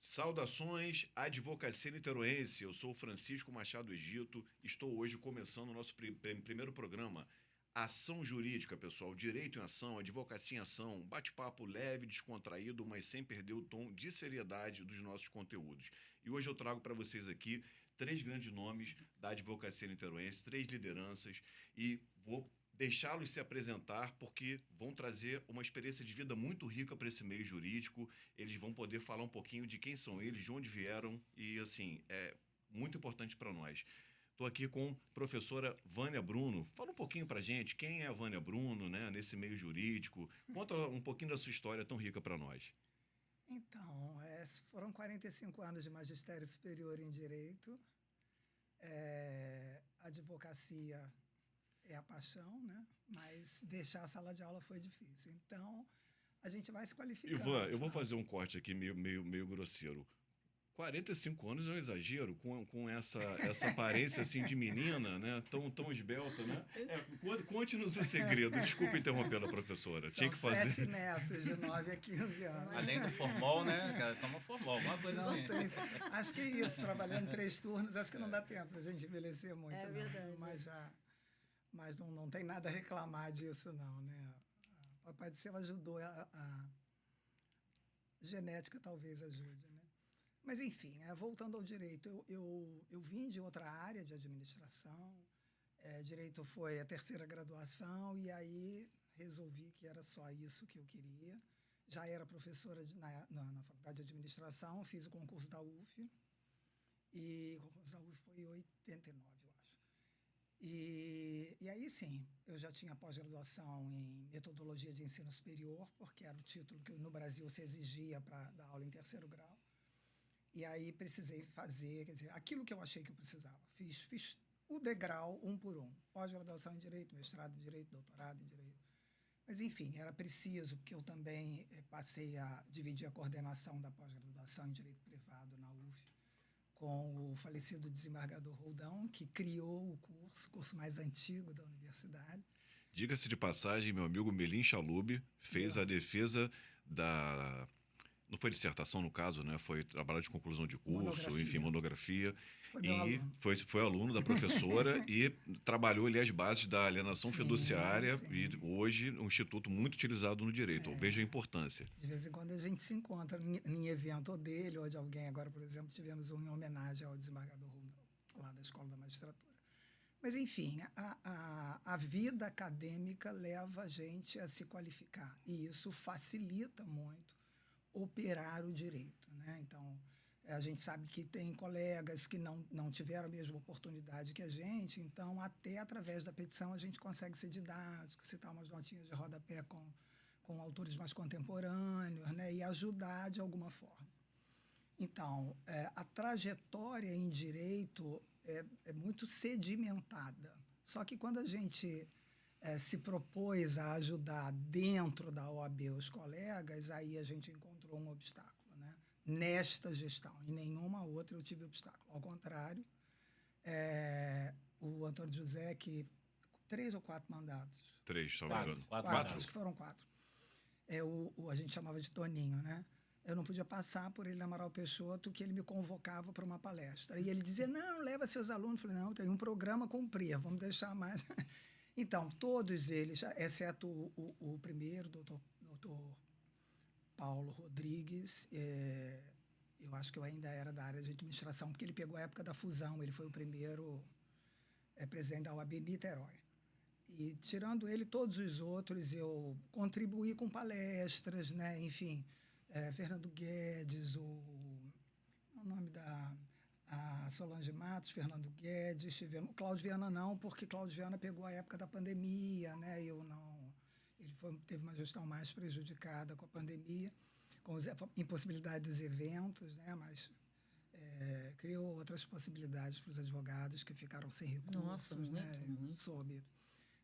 Saudações, advocacia niteroense. Eu sou o Francisco Machado Egito. Estou hoje começando o nosso primeiro programa. Ação jurídica, pessoal. Direito em ação, advocacia em ação. Bate-papo leve, descontraído, mas sem perder o tom de seriedade dos nossos conteúdos. E hoje eu trago para vocês aqui três grandes nomes da advocacia niteroense, três lideranças, e vou deixá-los se apresentar, porque vão trazer uma experiência de vida muito rica para esse meio jurídico. Eles vão poder falar um pouquinho de quem são eles, de onde vieram, e, assim, é muito importante para nós. Estou aqui com a professora Vânia Bruno. Fala um pouquinho para a gente quem é a Vânia Bruno, né, nesse meio jurídico. Conta um pouquinho da sua história tão rica para nós. Então, foram 45 anos de magistério superior em direito. A advocacia é a paixão, né? Mas deixar a sala de aula foi difícil. Então, a gente vai se qualificando. Ivan, eu vou fazer um corte aqui meio grosseiro. 45 anos é um exagero, com essa aparência assim de menina, né? Tão esbelta, né? Conte-nos o segredo. Desculpa interromper a professora. São Tinha que fazer. 7 netos de 9 a 15 anos. Além do formol, né? Cara, toma formol, alguma coisa Não assim. tem, acho que é isso, trabalhando 3 turnos, acho que não dá tempo da gente envelhecer muito, É não. verdade. Mas não tem nada a reclamar disso, não, né? O Papai do Céu ajudou, a genética talvez ajude, né? Mas, enfim, voltando ao direito, eu vim de outra área de administração, direito foi a terceira graduação, e aí resolvi que era só isso que eu queria. Já era professora na faculdade de administração, fiz o concurso da UF, e o concurso da UF foi em 89, eu acho. E aí, sim, eu já tinha pós-graduação em metodologia de ensino superior, porque era o título que no Brasil se exigia para dar aula em terceiro grau. E aí precisei fazer, quer dizer, aquilo que eu achei que eu precisava. Fiz o degrau um por um. Pós-graduação em Direito, mestrado em Direito, doutorado em Direito. Mas, enfim, era preciso, porque eu também passei a dividir a coordenação da pós-graduação em Direito Privado na UF com o falecido desembargador Roldão, que criou o curso mais antigo da universidade. Diga-se de passagem, meu amigo Melim Chalub fez a defesa da... Não foi dissertação, no caso, né? Foi trabalho de conclusão de curso, enfim, monografia. Foi meu aluno. Foi aluno da professora e trabalhou ali as bases da alienação fiduciária, sim. E hoje um instituto muito utilizado no direito. Veja a importância. De vez em quando a gente se encontra em evento ou dele ou de alguém. Agora, por exemplo, tivemos um em homenagem ao desembargador Roldão, lá da Escola da Magistratura. Mas, enfim, a vida acadêmica leva a gente a se qualificar. E isso facilita muito operar o direito, né? Então, a gente sabe que tem colegas que não tiveram a mesma oportunidade que a gente, então, até através da petição, a gente consegue ser didático, citar umas notinhas de rodapé com autores mais contemporâneos, né? E ajudar de alguma forma. Então, a trajetória em direito é muito sedimentada. Só que quando a gente se propôs a ajudar dentro da OAB os colegas, aí a gente encontrou um obstáculo, né? Nesta gestão. Em nenhuma outra eu tive obstáculo. Ao contrário, o Antônio José, que 3 ou 4 mandatos? 3, se não me engano. 4. Acho que foram 4. A gente chamava de Toninho, né? Eu não podia passar por ele na Amaral Peixoto, que ele me convocava para uma palestra. E ele dizia, não, leva seus alunos. Eu falei, não, tem um programa a cumprir, vamos deixar mais... Então, todos eles, exceto o primeiro, doutor Paulo Rodrigues, eu acho que eu ainda era da área de administração, porque ele pegou a época da fusão, ele foi o primeiro presidente da OAB Niterói. E, tirando ele, todos os outros, eu contribuí com palestras, né? Enfim, Fernando Guedes, o nome da... a Solange Matos, Fernando Guedes, tivemos Cláudio Viana não, porque Cláudio Viana pegou a época da pandemia, né? Eu não, ele teve uma gestão mais prejudicada com a pandemia, com a impossibilidade dos eventos, né? Mas criou outras possibilidades para os advogados que ficaram sem recursos. Nossa, né? muito.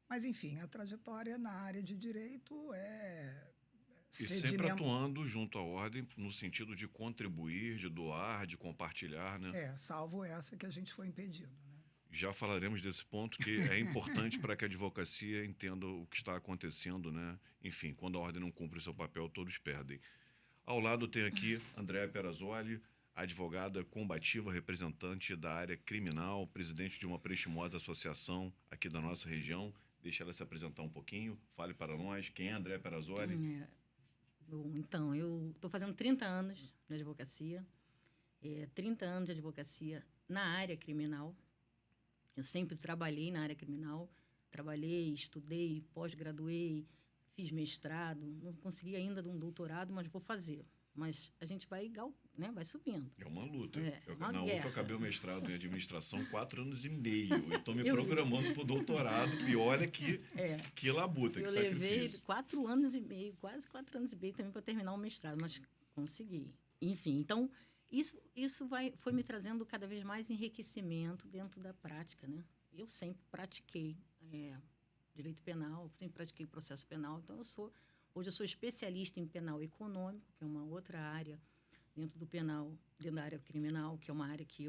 Mas, enfim, a trajetória na área de direito E sempre atuando junto à ordem no sentido de contribuir, de doar, de compartilhar, né? Salvo essa que a gente foi impedido, né? Já falaremos desse ponto, que é importante para que a advocacia entenda o que está acontecendo, né? Enfim, quando a ordem não cumpre o seu papel, todos perdem. Ao lado tem aqui Andréa Perazzoli, advogada combativa, representante da área criminal, presidente de uma prestimosa associação aqui da nossa região. Deixa ela se apresentar um pouquinho, fale para nós quem é Andréa Perazzoli. Bom, então, eu estou fazendo 30 anos de advocacia, 30 anos de advocacia na área criminal. Eu sempre trabalhei na área criminal, trabalhei, estudei, pós-graduei, fiz mestrado, não consegui ainda um doutorado, mas vou fazer. Mas a gente vai, né, vai subindo. É uma luta. Uma na guerra. UFA, eu acabei o mestrado em administração 4 anos e meio. Eu estou me programando para o doutorado e olha que labuta, que sacrifício. Eu levei 4 anos e meio, quase 4 anos e meio também para terminar o mestrado, mas consegui. Enfim, então, isso foi me trazendo cada vez mais enriquecimento dentro da prática, né? Eu sempre pratiquei direito penal, sempre pratiquei processo penal, então hoje eu sou especialista em penal econômico, que é uma outra área dentro do penal, dentro da área criminal, que é uma área que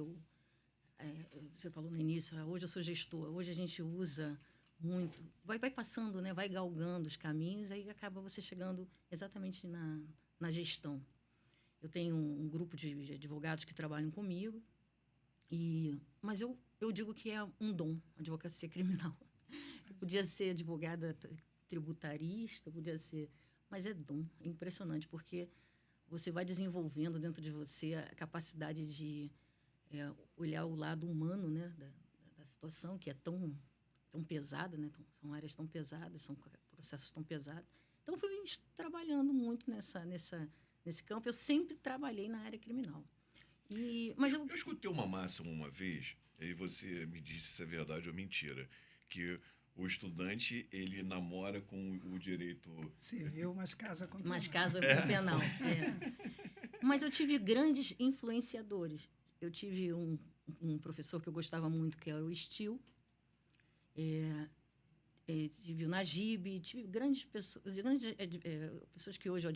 você falou no início, hoje eu sou gestor, hoje a gente usa muito, vai passando, né, vai galgando os caminhos, aí acaba você chegando exatamente na gestão. Eu tenho um grupo de advogados que trabalham comigo, mas eu digo que é um dom, a advocacia criminal. Eu podia ser advogada tributarista, mas é dom, é impressionante, porque você vai desenvolvendo dentro de você a capacidade de olhar o lado humano, né, da situação, que é tão pesada, né, são áreas tão pesadas, são processos tão pesados. Então, fui trabalhando muito nesse campo. Eu sempre trabalhei na área criminal. Eu escutei uma máxima uma vez, e você me disse se é verdade ou mentira, que o estudante, ele namora com o direito civil, mas casa com penal. Mas casa com penal. Mas eu tive grandes influenciadores. Eu tive um professor que eu gostava muito, que era o Stil. Tive o Najib, tive grandes pessoas que hoje eu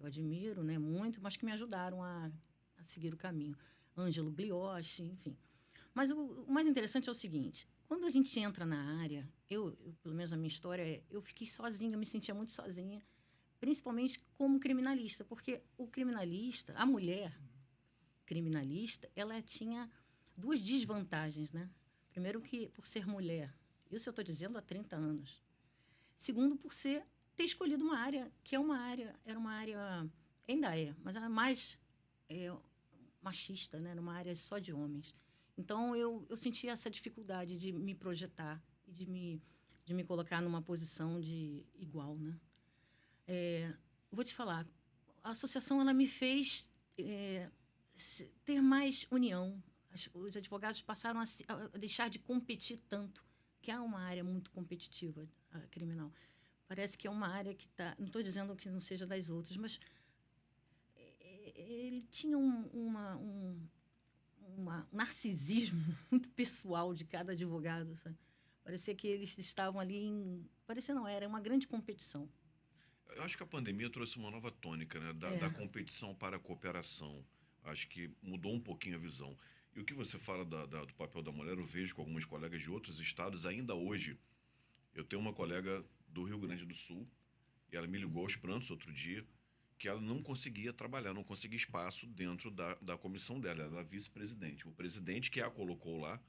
admiro, né, muito, mas que me ajudaram a seguir o caminho. Ângelo Glioshi, enfim. Mas o mais interessante é o seguinte: quando a gente entra na área, eu pelo menos na minha história, eu fiquei sozinha, eu me sentia muito sozinha, principalmente como criminalista, porque a mulher criminalista, ela tinha 2 desvantagens, né? Primeiro, que por ser mulher, isso eu estou dizendo há 30 anos. Segundo, por ter escolhido uma área, que era uma área, ainda mas era mais machista, né? Era uma área só de homens. Então, eu senti essa dificuldade de me projetar e de me colocar numa posição de igual, né? Vou te falar, a associação ela me fez ter mais união. Os advogados passaram a deixar de competir tanto, que é uma área muito competitiva, a criminal. Parece que é uma área que está... Não estou dizendo que não seja das outras, mas ele tinha um narcisismo muito pessoal de cada advogado, sabe? Parecia que eles estavam ali era uma grande competição. Eu acho que a pandemia trouxe uma nova tônica, né? Da competição para a cooperação. Acho que mudou um pouquinho a visão. E o que você fala do papel da mulher, eu vejo com alguns colegas de outros estados, ainda hoje. Eu tenho uma colega do Rio Grande do Sul, e ela me ligou aos prantos outro dia, que ela não conseguia trabalhar, não conseguia espaço dentro da comissão dela. Ela era vice-presidente. O presidente que a colocou lá,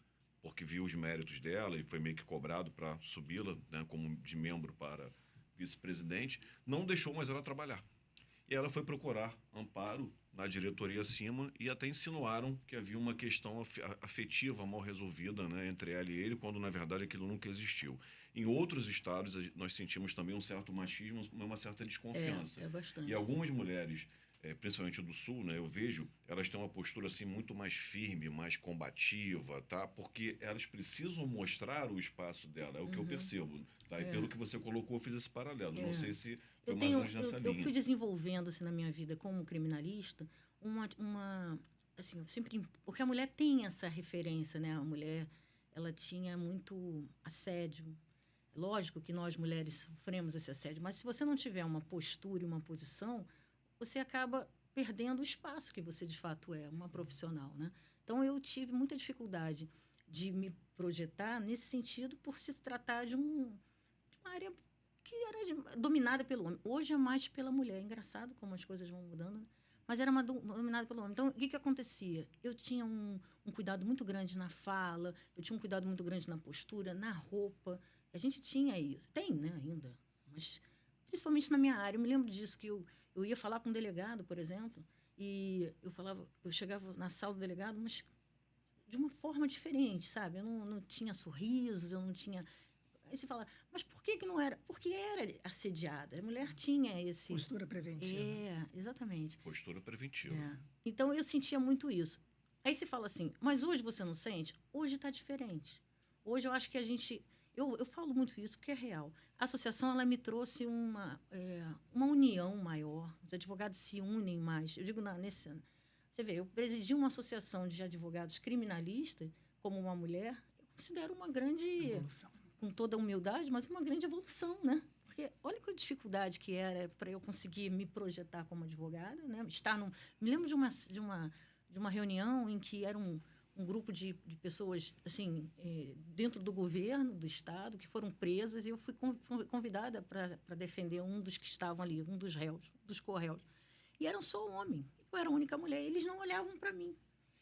porque viu os méritos dela e foi meio que cobrado para subi-la, né, como de membro para vice-presidente, não deixou mais ela trabalhar. E ela foi procurar amparo na diretoria acima e até insinuaram que havia uma questão afetiva mal resolvida, né, entre ela e ele, quando na verdade aquilo nunca existiu. Em outros estados nós sentimos também um certo machismo, uma certa desconfiança. Bastante. E algumas mulheres, principalmente do Sul, né, eu vejo, elas têm uma postura assim muito mais firme, mais combativa, tá? Porque elas precisam mostrar o espaço dela, é o que eu percebo. Tá? E pelo que você colocou, eu fiz esse paralelo. Não sei se foi mais ou menos nessa linha. Eu fui desenvolvendo assim, na minha vida como criminalista assim, eu sempre, porque a mulher tem essa referência, né? A mulher, ela tinha muito assédio. Lógico que nós mulheres sofremos esse assédio, mas se você não tiver uma postura e uma posição, você acaba perdendo o espaço que você de fato é, uma profissional, né? Então eu tive muita dificuldade de me projetar nesse sentido por se tratar de uma área que era dominada pelo homem. Hoje é mais pela mulher. É engraçado como as coisas vão mudando, né? Mas era dominada pelo homem. Então, o que acontecia? Eu tinha um cuidado muito grande na fala, eu tinha um cuidado muito grande na postura, na roupa. A gente tinha isso. Tem, né, ainda. Mas, principalmente na minha área. Eu me lembro disso, que eu ia falar com um delegado, por exemplo, e eu chegava na sala do delegado, mas de uma forma diferente, sabe? Eu não tinha sorrisos, eu não tinha... Aí você fala, mas por que não era? Porque era assediada. A mulher tinha esse... Postura preventiva. Exatamente. Postura preventiva. Então, eu sentia muito isso. Aí você fala assim, mas hoje você não sente? Hoje está diferente. Hoje eu acho que a gente... Eu falo muito isso porque é real. A associação, ela me trouxe uma união maior. Os advogados se unem mais. Eu digo, você vê, eu presidi uma associação de advogados criminalistas, como uma mulher, eu considero uma grande... Evolução. Com toda a humildade, mas uma grande evolução, né? Porque olha que dificuldade que era para eu conseguir me projetar como advogada, né? Me lembro de uma reunião em que era um grupo de pessoas, assim, dentro do governo, do Estado, que foram presas, e eu fui convidada para defender um dos que estavam ali, um dos réus, dos co-réus. E eram só homens. Eu era a única mulher. Eles não olhavam para mim.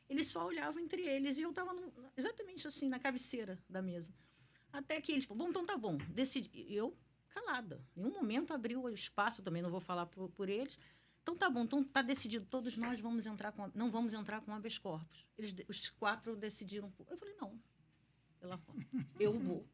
Eles só olhavam entre eles. E eu estava exatamente assim, na cabeceira da mesa. Até que eles falaram, bom, então tá bom. Decidi. Eu, calada. Em um momento abriu o espaço também, não vou falar por eles. Então tá bom, então tá decidido. Todos nós não vamos entrar com habeas corpus. Os 4 decidiram. Eu falei, não. Eu vou.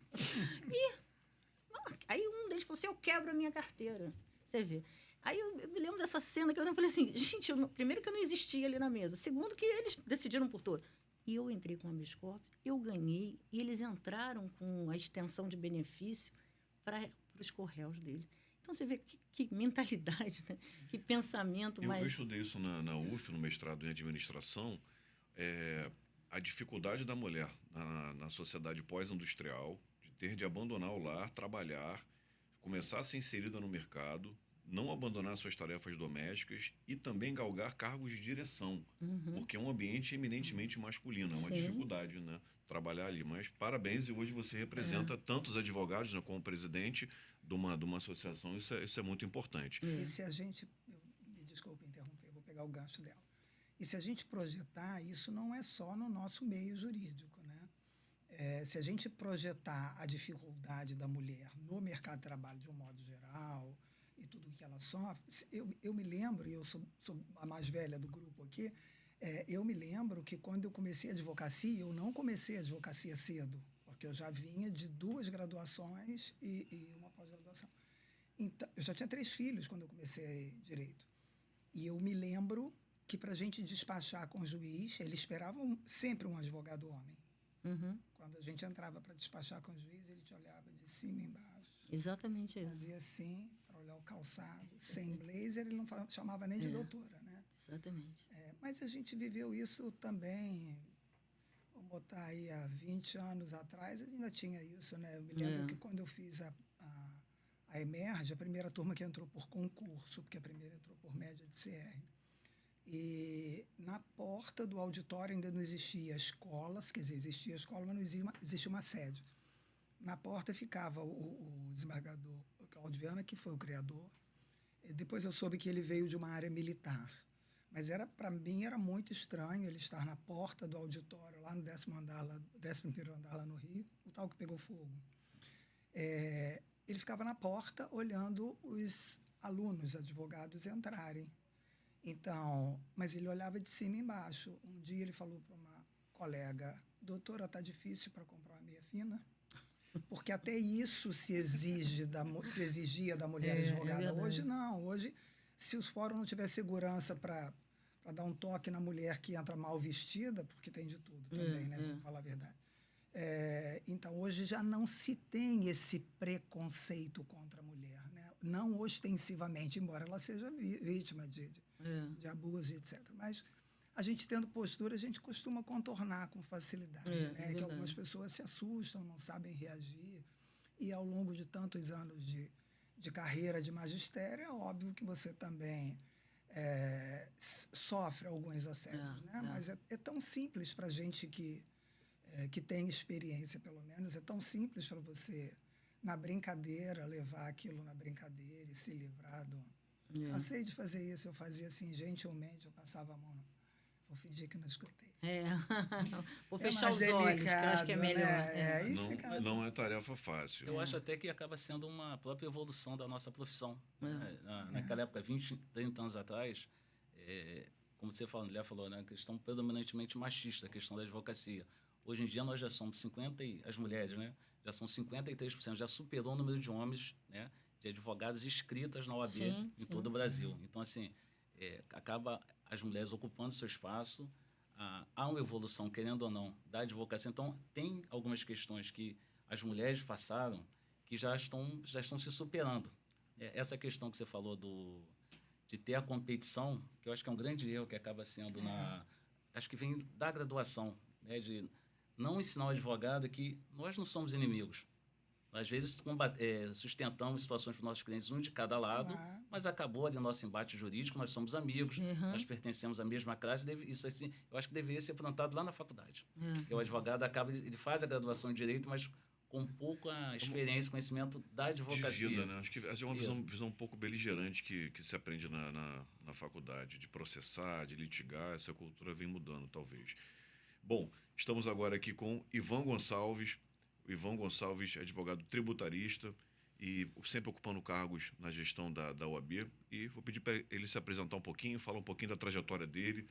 Aí um deles falou assim, eu quebro a minha carteira. Você vê. Aí eu me lembro dessa cena que eu falei assim, gente, primeiro que eu não existia ali na mesa. Segundo que eles decidiram por todo. E eu entrei com o habeas corpus, eu ganhei, e eles entraram com a extensão de benefício para os co-réus dele. Então, você vê que mentalidade, né? Que pensamento mais... Eu estudei isso na UF, no mestrado em administração, a dificuldade da mulher na sociedade pós-industrial, de ter de abandonar o lar, trabalhar, começar a ser inserida no mercado, não abandonar suas tarefas domésticas e também galgar cargos de direção, porque é um ambiente eminentemente masculino, é uma dificuldade, né, trabalhar ali. Mas parabéns, e hoje você representa tantos advogados, né, como presidente de uma associação, isso é muito importante. E se a gente... Me desculpe interromper, vou pegar o gancho dela. E se a gente projetar, isso não é só no nosso meio jurídico, né? Se a gente projetar a dificuldade da mulher no mercado de trabalho de um modo geral... e tudo que ela sofre, eu me lembro, e eu sou a mais velha do grupo aqui, eu me lembro que quando eu comecei a advocacia, eu não comecei a advocacia cedo, porque eu já vinha de 2 graduações e uma pós-graduação. Então, eu já tinha 3 filhos quando eu comecei direito. E eu me lembro que para a gente despachar com o juiz, eles esperavam sempre um advogado homem. Quando a gente entrava para despachar com o juiz, ele te olhava de cima e embaixo. Exatamente isso. Fazia assim, para olhar o calçado. Sem blazer, ele não chamava nem de doutora, né? Exatamente. Mas a gente viveu isso também, vamos botar aí há 20 anos atrás, ainda tinha isso, né? Eu me lembro que quando eu fiz a Emerge, a primeira turma que entrou por concurso, porque a primeira entrou por média de CR, e na porta do auditório ainda não existia escolas, quer dizer, existia escola, mas não existia uma sede. Na porta ficava o desembargador Cláudio Viana, que foi o criador. E depois eu soube que ele veio de uma área militar. Mas para mim era muito estranho ele estar na porta do auditório, lá no 11º andar lá no Rio, o tal que pegou fogo. Ele ficava na porta olhando os alunos, advogados, entrarem. Então, mas ele olhava de cima e embaixo. Um dia ele falou para uma colega, doutora, está difícil para comprar uma meia fina? Porque até isso se exigia da mulher advogada. Hoje não. Hoje, se os fóruns não tiver segurança para dar um toque na mulher que entra mal vestida, porque tem de tudo também, né? Vamos falar a verdade. Então, hoje já não se tem esse preconceito contra a mulher, né? Não ostensivamente, embora ela seja vítima de abuso, etc. Mas a gente tendo postura, a gente costuma contornar com facilidade, né? Que algumas pessoas se assustam, não sabem reagir. E ao longo de tantos anos de carreira de magistério, é óbvio que você também sofre alguns assédios, né? Mas é tão simples para a gente que tem experiência, pelo menos, é tão simples para você na brincadeira, levar aquilo na brincadeira e se livrar do... É. Cansei de fazer isso, eu fazia assim, gentilmente, eu passava a mão. Vou fingir que não escutei. Vou É fechar mais os olhos, que eu acho que é delicado, melhor. né? E fica- Não é tarefa fácil. Eu acho até que acaba sendo uma própria evolução da nossa profissão. Né? Naquela época, 20, 30 anos atrás, como você falou, André falou, né? Questão predominantemente machista, a questão da advocacia. Hoje em dia nós já somos 50, as mulheres, né? Já são 53%, já superou o número de homens, né? De advogados inscritas na OAB em todo o Brasil. Então, assim, acaba as mulheres ocupando seu espaço, há uma evolução, querendo ou não, da advocacia. Então, tem algumas questões que as mulheres passaram que já estão se superando. Essa questão que você falou de ter a competição, que eu acho que é um grande erro que acaba sendo acho que vem da graduação, né, de não ensinar o advogado que nós não somos inimigos. Às vezes sustentamos situações para os nossos clientes, um de cada lado, mas acabou ali o nosso embate jurídico, nós somos amigos, nós pertencemos à mesma classe, isso assim, eu acho que deveria ser plantado lá na faculdade. Porque o advogado ele faz a graduação em Direito, mas com pouca experiência, conhecimento da advocacia. De vida, né? Acho que é uma visão um pouco beligerante que se aprende na faculdade, de processar, de litigar, essa cultura vem mudando, talvez. Bom, estamos agora aqui com Ivan Gonçalves. O Ivan Gonçalves é advogado tributarista e sempre ocupando cargos na gestão da OAB. E vou pedir para ele se apresentar um pouquinho, falar um pouquinho da trajetória dele.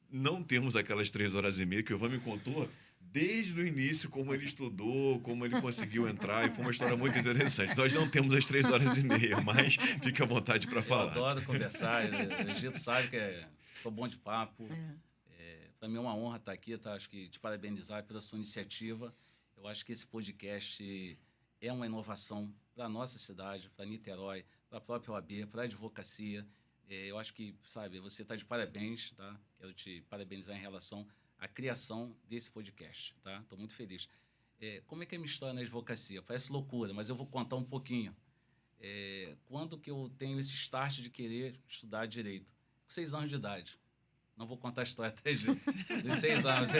Não temos aquelas 3h30 que o Ivan me contou desde o início, como ele estudou, como ele conseguiu entrar, e foi uma história muito interessante. Nós não temos as 3h30, mas fique à vontade para falar. Eu adoro conversar, o Egito sabe que sou bom de papo. Para mim é uma honra estar aqui, tá? Acho que te parabenizar pela sua iniciativa. Eu acho que esse podcast é uma inovação para a nossa cidade, para Niterói, para a própria OAB, para a advocacia. Eu acho que, sabe, você está de parabéns, tá? Quero te parabenizar em relação à criação desse podcast, tá? Estou muito feliz. Como é que é a minha história na advocacia? Parece loucura, mas eu vou contar um pouquinho. Quando que eu tenho esse start de querer estudar Direito? Com 6 anos de idade. Não vou contar a história até de 6 anos.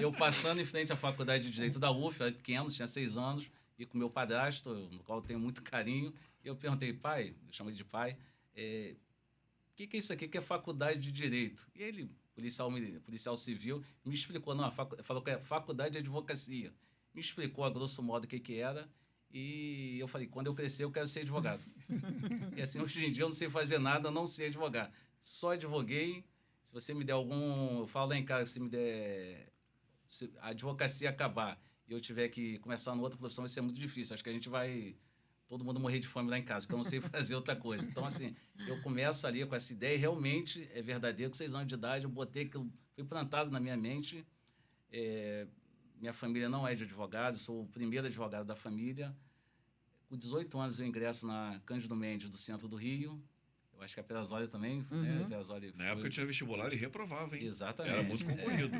Eu passando em frente à Faculdade de Direito da UF, era pequeno, tinha 6 anos, e com meu padrasto, no qual eu tenho muito carinho, eu perguntei, pai, eu chamo ele de pai, o que é isso aqui que é Faculdade de Direito? E ele, policial civil, me explicou, não, falou que é Faculdade de Advocacia. Me explicou a grosso modo o que era, e eu falei, quando eu crescer eu quero ser advogado. E assim, hoje em dia eu não sei fazer nada, eu não sei advogar. Só advoguei. Se você me der eu falo lá em casa, se a advocacia acabar e eu tiver que começar numa outra profissão, vai ser muito difícil. Acho que a gente vai, todo mundo morrer de fome lá em casa, porque eu não sei fazer outra coisa. Então, assim, eu começo ali com essa ideia e realmente é verdadeiro. Com 6 anos de idade, eu botei aquilo, foi plantado na minha mente. Minha família não é de advogado, sou o primeiro advogado da família. Com 18 anos, eu ingresso na Cândido Mendes, do centro do Rio. Eu acho que a Perazoli também. Né? Na época eu tinha vestibular e reprovava, hein? Exatamente. Era muito concorrido.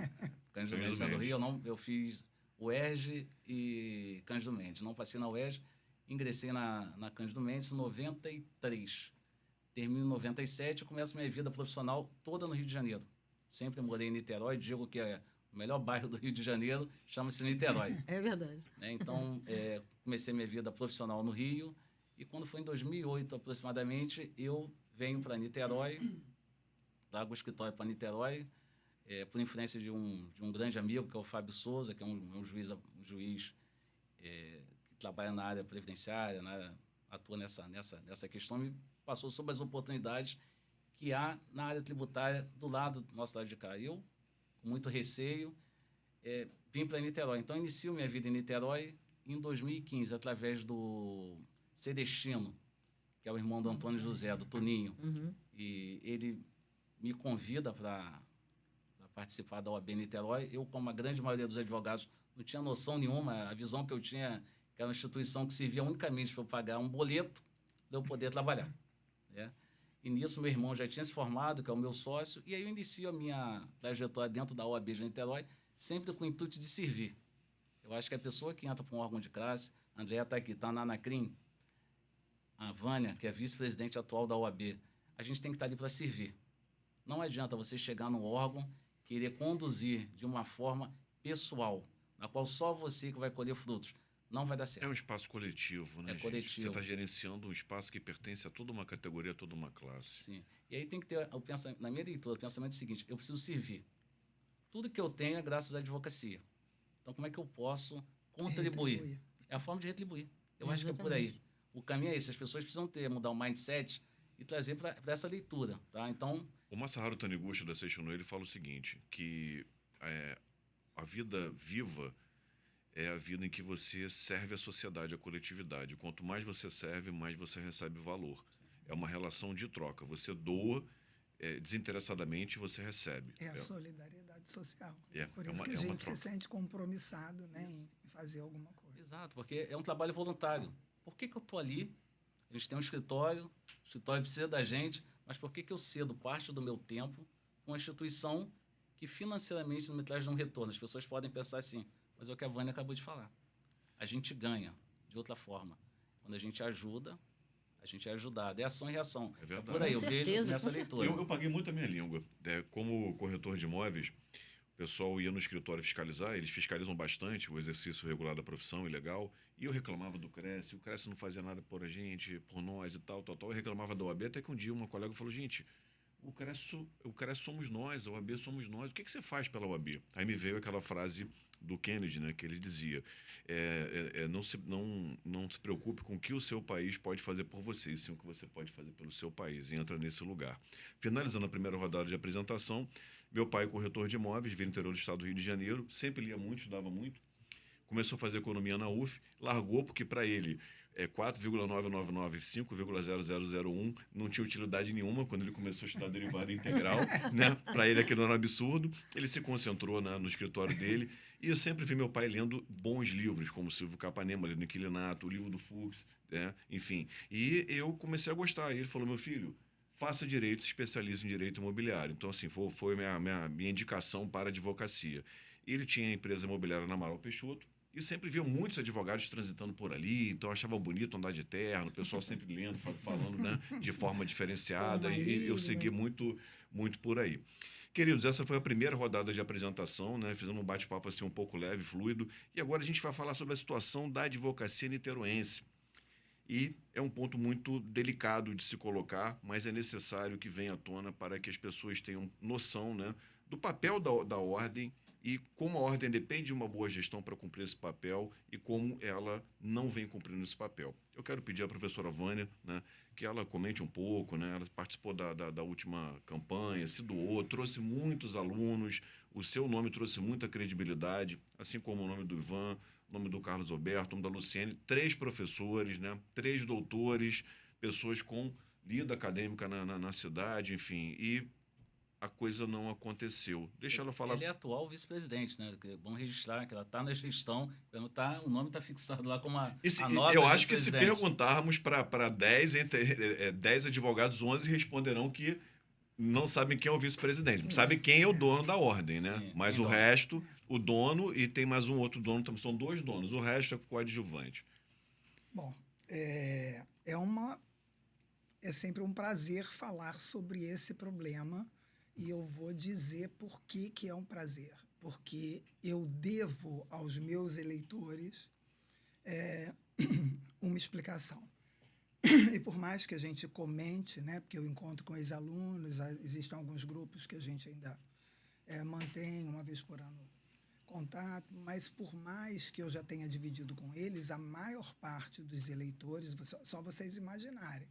Cândido Mendes do Rio, eu fiz o UERJ e Cândido Mendes. Não passei na UERJ, ingressei na Cândido Mendes em 93. Termino em 97 e começo minha vida profissional toda no Rio de Janeiro. Sempre morei em Niterói, digo que o melhor bairro do Rio de Janeiro chama-se Niterói. É verdade. Então, comecei minha vida profissional no Rio e quando foi em 2008 aproximadamente, eu venho para Niterói, trago o escritório para Niterói, por influência de um grande amigo, que é o Fábio Souza, que é um juiz que trabalha na área previdenciária, atua nessa questão, me passou sobre as oportunidades que há na área tributária do nosso lado de cá. Eu, com muito receio, vim para Niterói. Então, inicio minha vida em Niterói em 2015, através do Celestino, que é o irmão do Antônio José, do Toninho. E ele me convida para participar da OAB Niterói. Eu, como a grande maioria dos advogados, não tinha noção nenhuma. A visão que eu tinha, que era uma instituição que servia unicamente para eu pagar um boleto para eu poder trabalhar. E nisso, meu irmão já tinha se formado, que é o meu sócio, e aí eu inicio a minha trajetória dentro da OAB de Niterói, sempre com o intuito de servir. Eu acho que a pessoa que entra para um órgão de classe, a Andréa está aqui, está na Anacrim, a Vânia, que é vice-presidente atual da OAB, a gente tem que estar ali para servir. Não adianta você chegar no órgão, querer conduzir de uma forma pessoal, na qual só você que vai colher frutos. não vai dar É certo. um espaço coletivo, né, É gente? coletivo. Você está gerenciando um espaço que pertence a toda uma categoria, a toda uma classe. Sim. E aí tem que ter o pensamento, na minha leitura, o pensamento é o seguinte: eu preciso servir. Tudo que eu tenho é graças à advocacia. Então, como é que eu posso contribuir? Retribuir. É a forma de retribuir. Eu acho que é por aí. O caminho é esse. As pessoas precisam mudar o mindset e trazer para essa leitura, tá? Então, O Masaharu Taniguchi, da Seishun, ele fala o seguinte, que a vida viva é a vida em que você serve a sociedade, a coletividade. Quanto mais você serve, mais você recebe valor. É uma relação de troca. Você doa desinteressadamente e você recebe. É a solidariedade social. É, Por é isso uma- que a é uma gente se troca. sente compromissado, né, em fazer alguma coisa. exato, porque é um trabalho voluntário. Por que eu estou ali? A gente tem um escritório, o escritório precisa da gente, mas por que eu cedo parte do meu tempo com uma instituição que financeiramente não me traz um retorno? As pessoas podem pensar assim, mas é o que a Vânia acabou de falar. A gente ganha de outra forma. Quando a gente ajuda, a gente é ajudado. É ação e reação. É verdade. Por aí, Com eu vejo certeza, nessa com leitura. Eu paguei muito a minha língua. Como corretor de imóveis, o pessoal ia no escritório fiscalizar, eles fiscalizam bastante o exercício regular da profissão e legal, e eu reclamava do Cresce, o Cresce não fazia nada por a gente, por nós e tal. Eu reclamava da OAB, até que um dia uma colega falou, gente, o Cresce somos nós, a OAB somos nós, o que você faz pela OAB? Aí me veio aquela frase do Kennedy, né, que ele dizia, não se preocupe com o que o seu país pode fazer por você, e sim o que você pode fazer pelo seu país, e entra nesse lugar. Finalizando a primeira rodada de apresentação, meu pai, corretor de imóveis, veio do interior do estado do Rio de Janeiro, sempre lia muito, estudava muito, começou a fazer economia na UF, largou porque para ele 4,999, 5,0001 não tinha utilidade nenhuma quando ele começou a estudar derivada integral, né? Para ele aquilo era um absurdo. Ele se concentrou no escritório dele e eu sempre vi meu pai lendo bons livros, como Silvio Capanema, lendo Inquilinato, o livro do Fux, né? Enfim. E eu comecei a gostar. E ele falou, meu filho, faça direito, se especialize em direito imobiliário. Então, assim, foi minha indicação para a advocacia. Ele tinha a empresa imobiliária na Amaral Peixoto, e sempre via muitos advogados transitando por ali, então eu achava bonito andar de terno, o pessoal sempre lendo, falando, né, de forma diferenciada, e eu segui muito, muito por aí. Queridos, essa foi a primeira rodada de apresentação, né? Fizemos um bate-papo assim um pouco leve, fluido, e agora a gente vai falar sobre a situação da advocacia niteroense. E é um ponto muito delicado de se colocar, mas é necessário que venha à tona para que as pessoas tenham noção, né, do papel da ordem e como a ordem depende de uma boa gestão para cumprir esse papel e como ela não vem cumprindo esse papel. Eu quero pedir à professora Vânia, né, que ela comente um pouco, né, ela participou da última campanha, se doou, trouxe muitos alunos, o seu nome trouxe muita credibilidade, assim como o nome do Ivan, o nome do Carlos Alberto, o nome da Luciene, 3 professores, né, 3 doutores, pessoas com lida acadêmica na cidade, enfim, e a coisa não aconteceu. Deixa ela falar. Ele é atual vice-presidente, né? Vamos registrar que ela está na gestão, o nome está fixado lá como a nossa eu acho que se vice-presidente. perguntarmos para 10, entre 10 advogados, 11 responderão que não sabem quem é o vice-presidente. Sabem quem é o dono da ordem, né? Sim, mas o dono. resto, o dono e tem mais um outro dono, são 2 donos. O resto é coadjuvante. Bom, é sempre um prazer falar sobre esse problema e eu vou dizer por que é um prazer. Porque eu devo aos meus eleitores uma explicação. E por mais que a gente comente, né, porque eu encontro com ex-alunos, existem alguns grupos que a gente ainda mantém uma vez por ano contato, mas por mais que eu já tenha dividido com eles, a maior parte dos eleitores, só vocês imaginarem,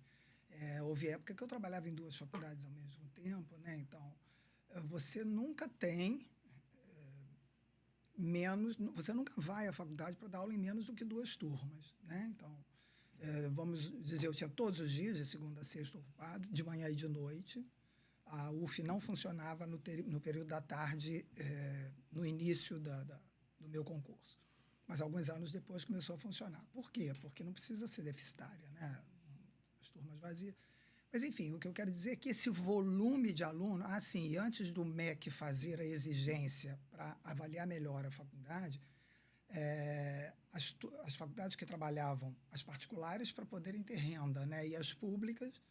houve época que eu trabalhava em 2 faculdades ao mesmo tempo, né? Então, você nunca tem você nunca vai à faculdade para dar aula em menos do que 2 turmas, né? Então, vamos dizer, eu tinha todos os dias, de segunda a sexta ocupado, de manhã e de noite. A UF não funcionava no período da tarde, no início do meu concurso. Mas alguns anos depois começou a funcionar. Por quê? Porque não precisa ser deficitária, né? As turmas vazias. Mas, enfim, o que eu quero dizer é que esse volume de aluno, e antes do MEC fazer a exigência para avaliar melhor a faculdade, as faculdades que trabalhavam, as particulares, para poderem ter renda, né? E as públicas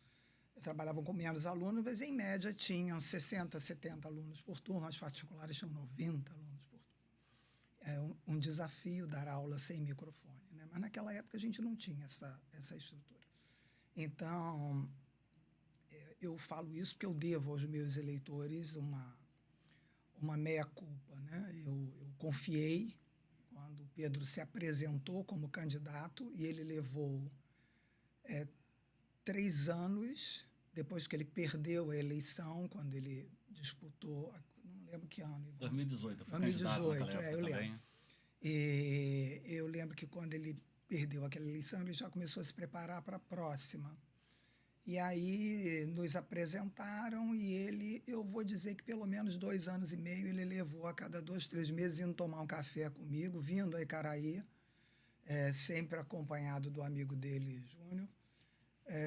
trabalhavam com menos alunos, mas, em média, tinham 60, 70 alunos por turma, as particulares tinham 90 alunos por turma. um desafio dar aula sem microfone, né? Mas naquela época a gente não tinha essa estrutura. Então, eu falo isso porque eu devo aos meus eleitores uma meia-culpa, né? Eu confiei quando o Pedro se apresentou como candidato e ele levou 3 anos depois que ele perdeu a eleição, quando ele disputou, não lembro que ano. 2018, foi 2018, candidato eu lembro. também. E eu lembro que quando ele perdeu aquela eleição, ele já começou a se preparar para a próxima. E aí nos apresentaram e ele, eu vou dizer que pelo menos 2 anos e meio ele levou a cada 2, 3 meses indo tomar um café comigo, vindo a Icaraí, sempre acompanhado do amigo dele, Júnior,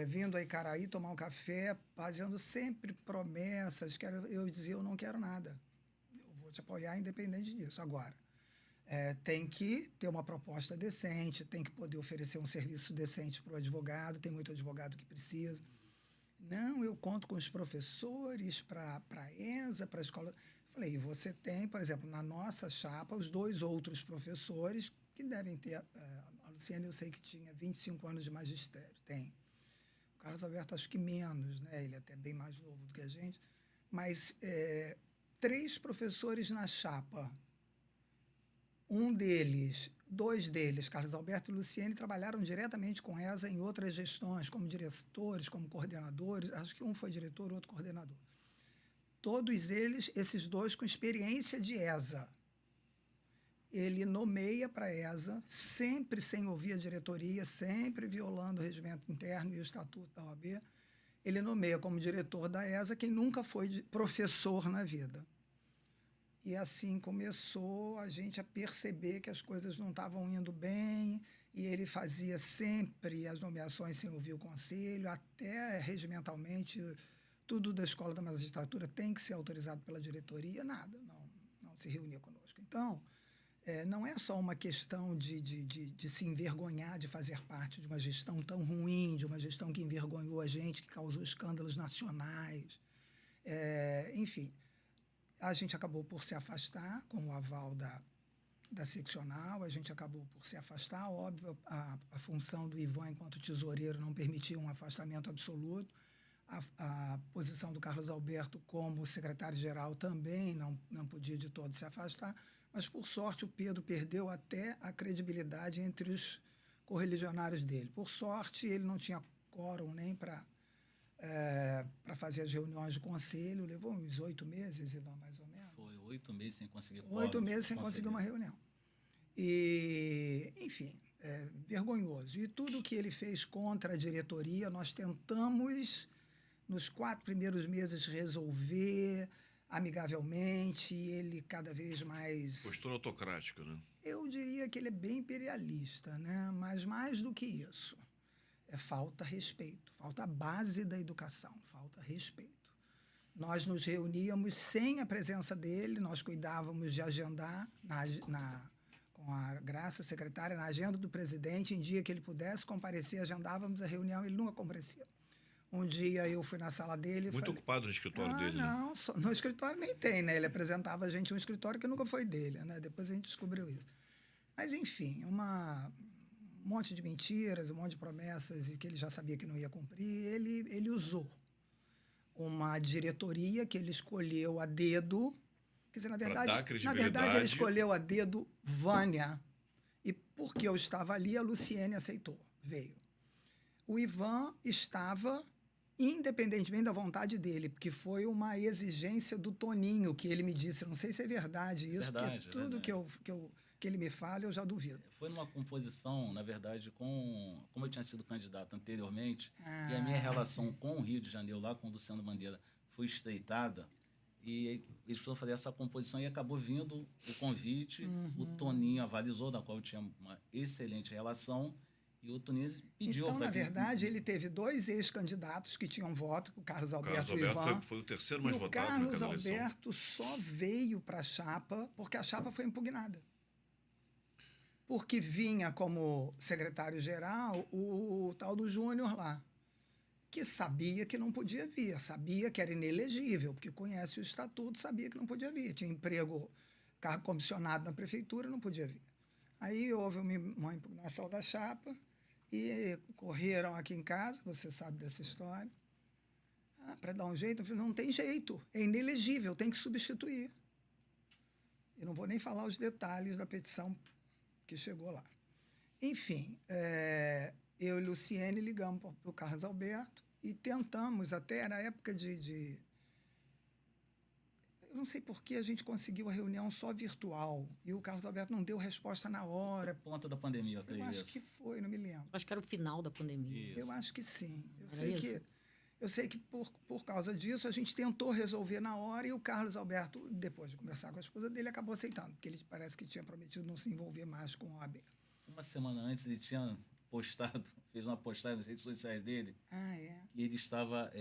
vindo a Icaraí tomar um café, fazendo sempre promessas, que eu dizia, eu não quero nada, eu vou te apoiar independente disso. Agora, tem que ter uma proposta decente, tem que poder oferecer um serviço decente para o advogado, tem muito advogado que precisa. Não, eu conto com os professores para a ESA, para a escola. Falei, você tem, por exemplo, na nossa chapa, os 2 outros professores que devem ter. A Luciane, eu sei que tinha 25 anos de magistério, tem. O Carlos Alberto, acho que menos, né? Ele é até bem mais novo do que a gente. Mas 3 professores na chapa. 2 deles, Carlos Alberto e Luciene, trabalharam diretamente com ESA em outras gestões, como diretores, como coordenadores. Acho que um foi diretor, outro coordenador. Todos eles, esses 2 com experiência de ESA. Ele nomeia para a ESA, sempre sem ouvir a diretoria, sempre violando o regimento interno e o estatuto da OAB. Ele nomeia como diretor da ESA quem nunca foi professor na vida. E assim começou a gente a perceber que as coisas não estavam indo bem, e ele fazia sempre as nomeações sem ouvir o conselho, até regimentalmente, tudo da Escola da Magistratura tem que ser autorizado pela diretoria, nada, não se reunia conosco. Então, não é só uma questão de se envergonhar de fazer parte de uma gestão tão ruim, de uma gestão que envergonhou a gente, que causou escândalos nacionais, enfim. A gente acabou por se afastar com o aval da seccional, a gente acabou por se afastar. Óbvio, a função do Ivan enquanto tesoureiro não permitia um afastamento absoluto. A posição do Carlos Alberto como secretário-geral também não podia de todo se afastar. Mas, por sorte, o Pedro perdeu até a credibilidade entre os correligionários dele. Por sorte, ele não tinha quórum nem para fazer as reuniões do conselho, levou uns 8 meses, Ivan, mais ou menos. Foi 8 meses sem conseguir quórum. 8 meses sem conseguir uma reunião. E, enfim, vergonhoso. E tudo que ele fez contra a diretoria, nós tentamos, nos 4 primeiros meses, resolver amigavelmente, ele cada vez mais... Postura autocrática, né? Eu diria que ele é bem imperialista, né? Mas mais do que isso. Falta respeito, falta a base da educação, falta respeito. Nós nos reuníamos sem a presença dele, nós cuidávamos de agendar com a Graça, secretária, na agenda do presidente, em dia que ele pudesse comparecer, agendávamos a reunião, ele nunca comparecia. Um dia eu fui na sala dele... Muito ocupado no escritório dele, não, né? No escritório nem tem, né? Ele apresentava a gente um escritório que nunca foi dele, né? Depois a gente descobriu isso. Mas, enfim, um monte de mentiras, um monte de promessas e que ele já sabia que não ia cumprir, ele usou uma diretoria que ele escolheu a dedo, quer dizer, na verdade ele escolheu a dedo Vânia, e porque eu estava ali, a Luciene aceitou, veio. O Ivan estava, independentemente da vontade dele, porque foi uma exigência do Toninho que ele me disse, eu não sei se é verdade isso, porque tudo que ele me fala, eu já duvido. Foi numa composição, na verdade, como eu tinha sido candidato anteriormente, e a minha relação com o Rio de Janeiro, lá com o Luciano Bandeira, foi estreitada, e eles foram fazer essa composição e acabou vindo o convite, o Toninho avalizou, da qual eu tinha uma excelente relação, e o Toninho pediu... Então, na verdade, ele teve 2 ex-candidatos que tinham voto, o Carlos Alberto e o Ivan. Foi o terceiro mais votado naquela eleição. O Carlos eleição. Alberto só veio para a chapa porque a chapa foi impugnada. Porque vinha como secretário-geral o tal do Júnior lá, que sabia que não podia vir, sabia que era inelegível, porque conhece o estatuto, sabia que não podia vir. Tinha emprego cargo comissionado na prefeitura, não podia vir. Aí houve uma impugnação da chapa e correram aqui em casa, você sabe dessa história. Para dar um jeito, eu falei, não tem jeito, é inelegível, tem que substituir. Eu não vou nem falar os detalhes da petição que chegou lá. Enfim, eu e Luciene ligamos para o Carlos Alberto e tentamos, até na época eu não sei por que a gente conseguiu a reunião só virtual e o Carlos Alberto não deu resposta na hora. Ponta da pandemia, até Eu isso. acho que foi, não me lembro. Acho que era o final da pandemia. Isso. Eu acho que sim. Era Eu sei que por causa disso a gente tentou resolver na hora e o Carlos Alberto, depois de conversar com a esposa dele, acabou aceitando, porque ele parece que tinha prometido não se envolver mais com o OAB. Uma semana antes ele tinha fez uma postagem nas redes sociais dele, e ele estava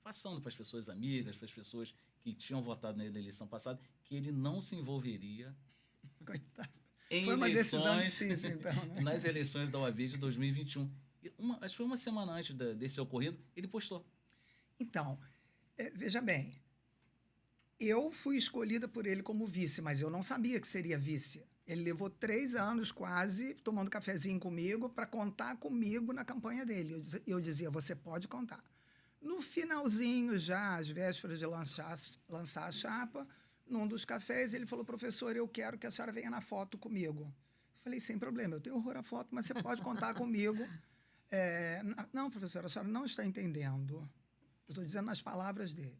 passando para as pessoas amigas, para as pessoas que tinham votado nele na eleição passada, que ele não se envolveria Coitado. em Foi uma decisão eleições, difícil, então, né? nas eleições da OAB de 2021. Acho que foi uma semana antes desse ocorrido, ele postou. Então, veja bem, eu fui escolhida por ele como vice, mas eu não sabia que seria vice. Ele levou 3 anos quase tomando cafezinho comigo para contar comigo na campanha dele. Eu dizia, você pode contar. No finalzinho, já às vésperas de lançar a chapa, num dos cafés, ele falou, professor, eu quero que a senhora venha na foto comigo. Eu falei, sem problema, eu tenho horror à foto, mas você pode contar comigo. Não, professor, a senhora não está entendendo. Eu estou dizendo nas palavras dele.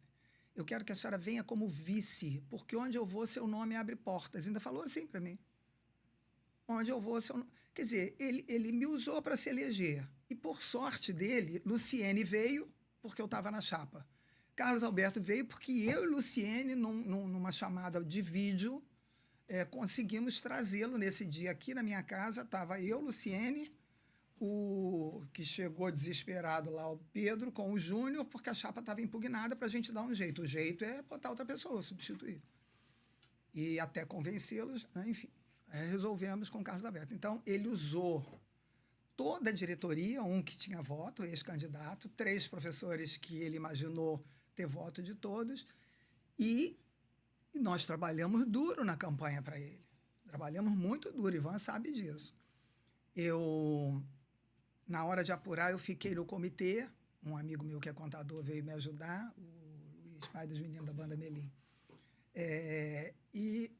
Eu quero que a senhora venha como vice, porque onde eu vou, seu nome abre portas. Ainda falou assim para mim. Onde eu vou, seu nome... Quer dizer, ele me usou para se eleger. E, por sorte dele, Luciene veio porque eu estava na chapa. Carlos Alberto veio porque eu e Luciene, numa chamada de vídeo, conseguimos trazê-lo nesse dia aqui na minha casa. Estava eu, Luciene, o que chegou desesperado lá, o Pedro, com o Júnior, porque a chapa estava impugnada para a gente dar um jeito. O jeito é botar outra pessoa, substituir. E até convencê-los, enfim, resolvemos com o Carlos Alberto. Então, ele usou toda a diretoria, um que tinha voto, ex-candidato, 3 professores que ele imaginou ter voto de todos, e nós trabalhamos duro na campanha para ele. Trabalhamos muito duro, Ivan sabe disso. Na hora de apurar, eu fiquei no comitê, um amigo meu que é contador veio me ajudar, o Luiz, pai dos meninos da banda Melim. E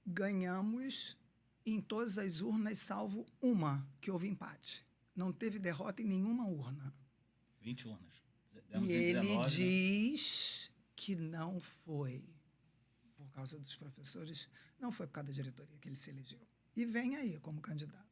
ganhamos em todas as urnas, salvo uma, que houve empate. Não teve derrota em nenhuma urna. 20 urnas. E ele diz que não foi por causa dos professores, não foi por causa da diretoria que ele se elegeu. E vem aí como candidato.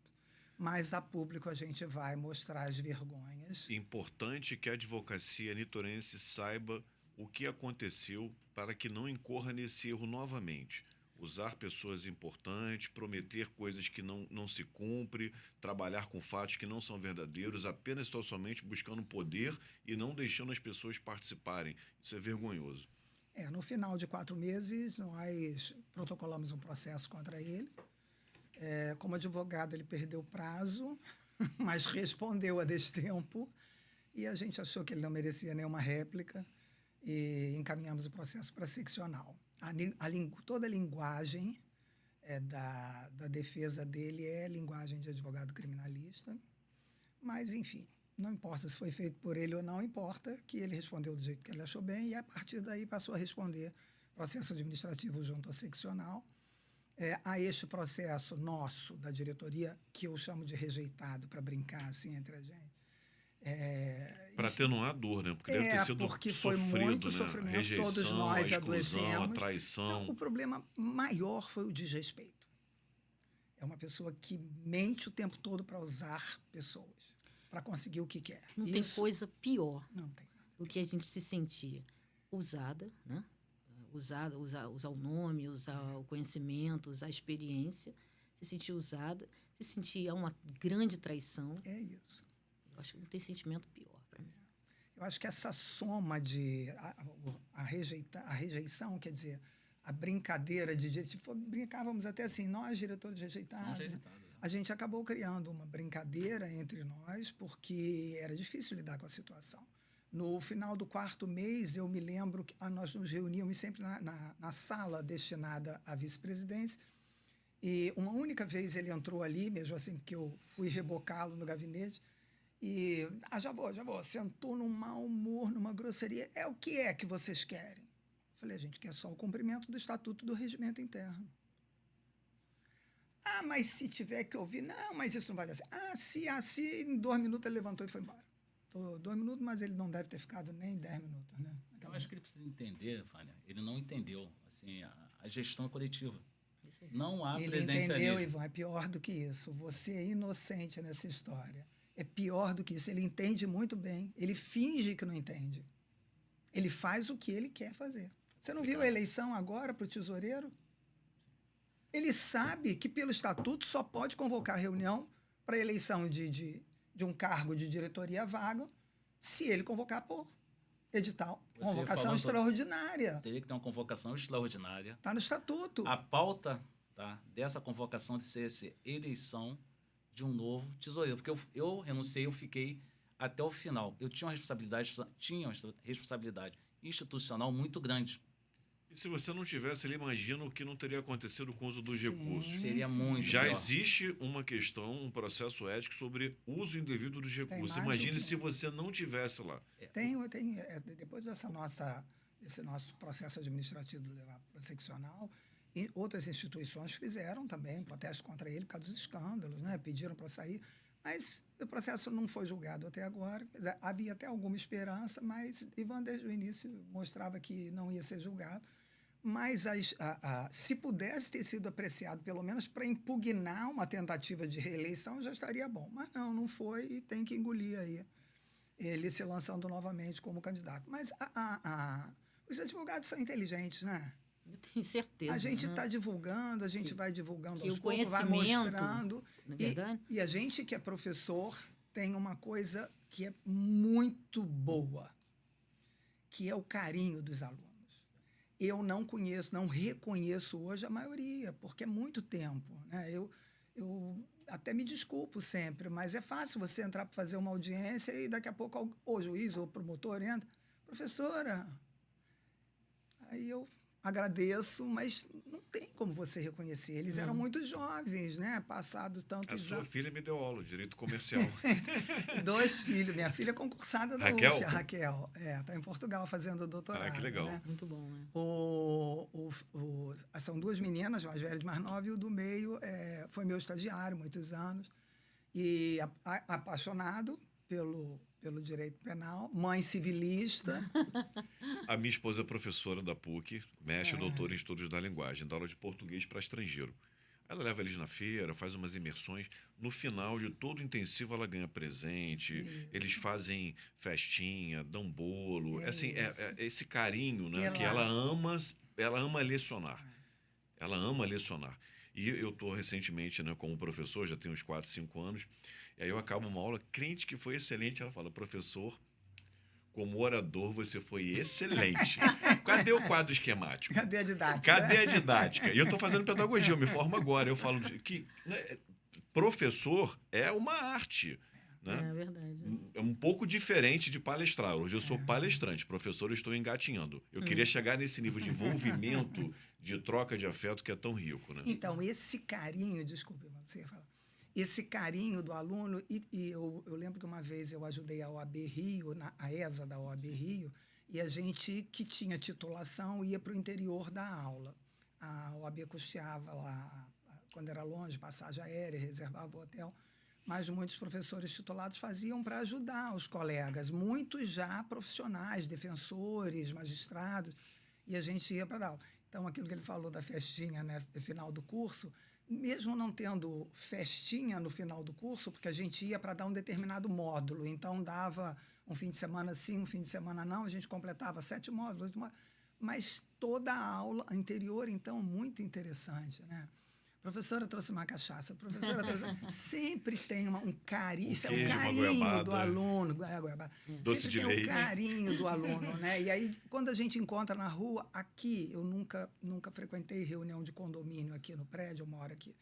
Mas a público a gente vai mostrar as vergonhas. Importante que a advocacia nitorense saiba o que aconteceu para que não incorra nesse erro novamente. Usar pessoas importantes, prometer coisas que não se cumpre, trabalhar com fatos que não são verdadeiros, apenas e tão somente buscando poder e não deixando as pessoas participarem. Isso é vergonhoso. No final de 4 meses, nós protocolamos um processo contra ele. Como advogado, ele perdeu o prazo, mas respondeu a destempo, e a gente achou que ele não merecia nenhuma réplica e encaminhamos o processo para seccional. Toda a linguagem da defesa dele é linguagem de advogado criminalista, mas, enfim, não importa se foi feito por ele ou não, importa que ele respondeu do jeito que ele achou bem e, a partir daí, passou a responder processo administrativo junto à seccional. A este processo nosso, da diretoria, que eu chamo de rejeitado, para brincar assim entre a gente. Para atenuar a dor, né? Porque deve ter sido porque sofrido, foi muito né? sofrimento, Rejeição, todos nós a exclusão, adoecemos. a traição. Não, o problema maior foi o desrespeito. É uma pessoa que mente o tempo todo para usar pessoas, para conseguir o que quer. Não tem coisa pior não tem. do que a gente se sentir usada, né? Usar o nome, usar o conhecimento, usar a experiência, se sentir usada, se sentir uma grande traição. É isso. Eu acho que não tem sentimento pior para mim. Eu acho que essa soma de a rejeição, quer dizer, a brincadeira brincávamos até assim, nós, diretores rejeitados, a gente acabou criando uma brincadeira entre nós, porque era difícil lidar com a situação. No final do 4º mês, eu me lembro que nós nos reuníamos sempre na sala destinada à vice-presidência. E uma única vez ele entrou ali, mesmo assim, porque eu fui rebocá-lo no gabinete. E, já vou. Sentou num mau humor, numa grosseria. O que é que vocês querem? Falei, a gente quer só o cumprimento do Estatuto do Regimento Interno. Mas se tiver que ouvir... Não, mas isso não vai dar certo. Se em 2 minutos ele levantou e foi embora. 2 minutos, mas ele não deve ter ficado nem 10 minutos, né? Eu acho que ele precisa entender, Fánia, ele não entendeu assim, a gestão coletiva. Não há presidencialismo. Ele entendeu, Ivan, é pior do que isso. Você é inocente nessa história. É pior do que isso. Ele entende muito bem. Ele finge que não entende. Ele faz o que ele quer fazer. Você não viu a eleição agora para o tesoureiro? Ele sabe que, pelo estatuto, só pode convocar reunião para eleição de um cargo de diretoria vaga se ele convocar por edital. Convocação extraordinária. Teria que ter uma convocação extraordinária. Está no estatuto. A pauta dessa convocação de ser eleição de um novo tesoureiro. Porque eu renunciei, eu fiquei até o final. Eu tinha uma responsabilidade institucional muito grande. E se você não tivesse, ele imagina o que não teria acontecido com o uso dos recursos. Seria muito Já pior. existe uma questão, um processo ético sobre uso indevido dos recursos. Imagine se você não tivesse lá. Depois desse nosso processo administrativo levado para seccional, outras instituições fizeram também protesto contra ele por causa dos escândalos, né? Pediram para sair, mas o processo não foi julgado até agora. Havia até alguma esperança, mas Ivan, desde o início, mostrava que não ia ser julgado. Mas se pudesse ter sido apreciado, pelo menos para impugnar uma tentativa de reeleição, já estaria bom. Mas não foi e tem que engolir aí ele se lançando novamente como candidato. Mas os advogados são inteligentes, né? Eu tenho certeza. A gente está divulgando, a gente vai divulgando aos poucos, vai conhecimento, mostrando. na verdade. E a gente que é professor tem uma coisa que é muito boa, que é o carinho dos alunos. Eu não reconheço hoje a maioria, porque é muito tempo, né? Eu até me desculpo sempre, mas é fácil você entrar para fazer uma audiência e daqui a pouco o juiz ou o promotor entra. Professora, aí eu agradeço, mas não tem como você reconhecer. Eles eram muito jovens, né? Passados tantos anos. A sua filha me deu aula, direito comercial. 2 filhos. Minha filha é concursada da Raquel? UF, a Raquel. Está em Portugal fazendo doutorado. Que legal. Né? Muito bom, né? São 2 meninas, mais velha e mais nova, e o do meio foi meu estagiário, muitos anos. E apaixonado pelo direito penal, mãe civilista. A minha esposa é professora da PUC, mestre e doutora em estudos da linguagem, dá aula de português para estrangeiro. Ela leva eles na feira, faz umas imersões. No final de todo o intensivo, ela ganha presente. Isso. Eles fazem festinha, dão bolo. Assim, esse carinho, né? Que ela ama lecionar. Ela ama lecionar. E eu estou recentemente, né, como professor, já tenho uns 4, 5 anos. E aí eu acabo uma aula, crente que foi excelente. Ela fala, professor, como orador você foi excelente. Cadê o quadro esquemático? Cadê a didática? Cadê a didática? E eu estou fazendo pedagogia, eu me formo agora. Eu falo que professor é uma arte. Né? É verdade. É um pouco diferente de palestrar. Hoje eu sou palestrante, professor, eu estou engatinhando. Eu queria chegar nesse nível de envolvimento, de troca de afeto que é tão rico. Né? Então, esse carinho, desculpe, você ia falar. Esse carinho do aluno, e eu lembro que uma vez eu ajudei a OAB Rio, a ESA da OAB Rio, e a gente que tinha titulação ia para o interior da aula. A OAB custeava lá, quando era longe, passagem aérea, reservava o hotel, mas muitos professores titulados faziam para ajudar os colegas, muitos já profissionais, defensores, magistrados, e a gente ia para dar aula. Então, aquilo que ele falou da festinha, né, no final do curso, mesmo não tendo festinha no final do curso, porque a gente ia para dar um determinado módulo, então dava um fim de semana sim, um fim de semana não, a gente completava 7 módulos, 8 módulos, mas toda a aula anterior, então, muito interessante, né? A professora trouxe uma cachaça, a professora trouxe... Sempre tem um carinho, isso queijo, é um carinho do aluno, doce de leite. Tem um carinho do aluno, né? E aí, quando a gente encontra na rua, aqui, eu nunca frequentei reunião de condomínio aqui no prédio, eu moro aqui,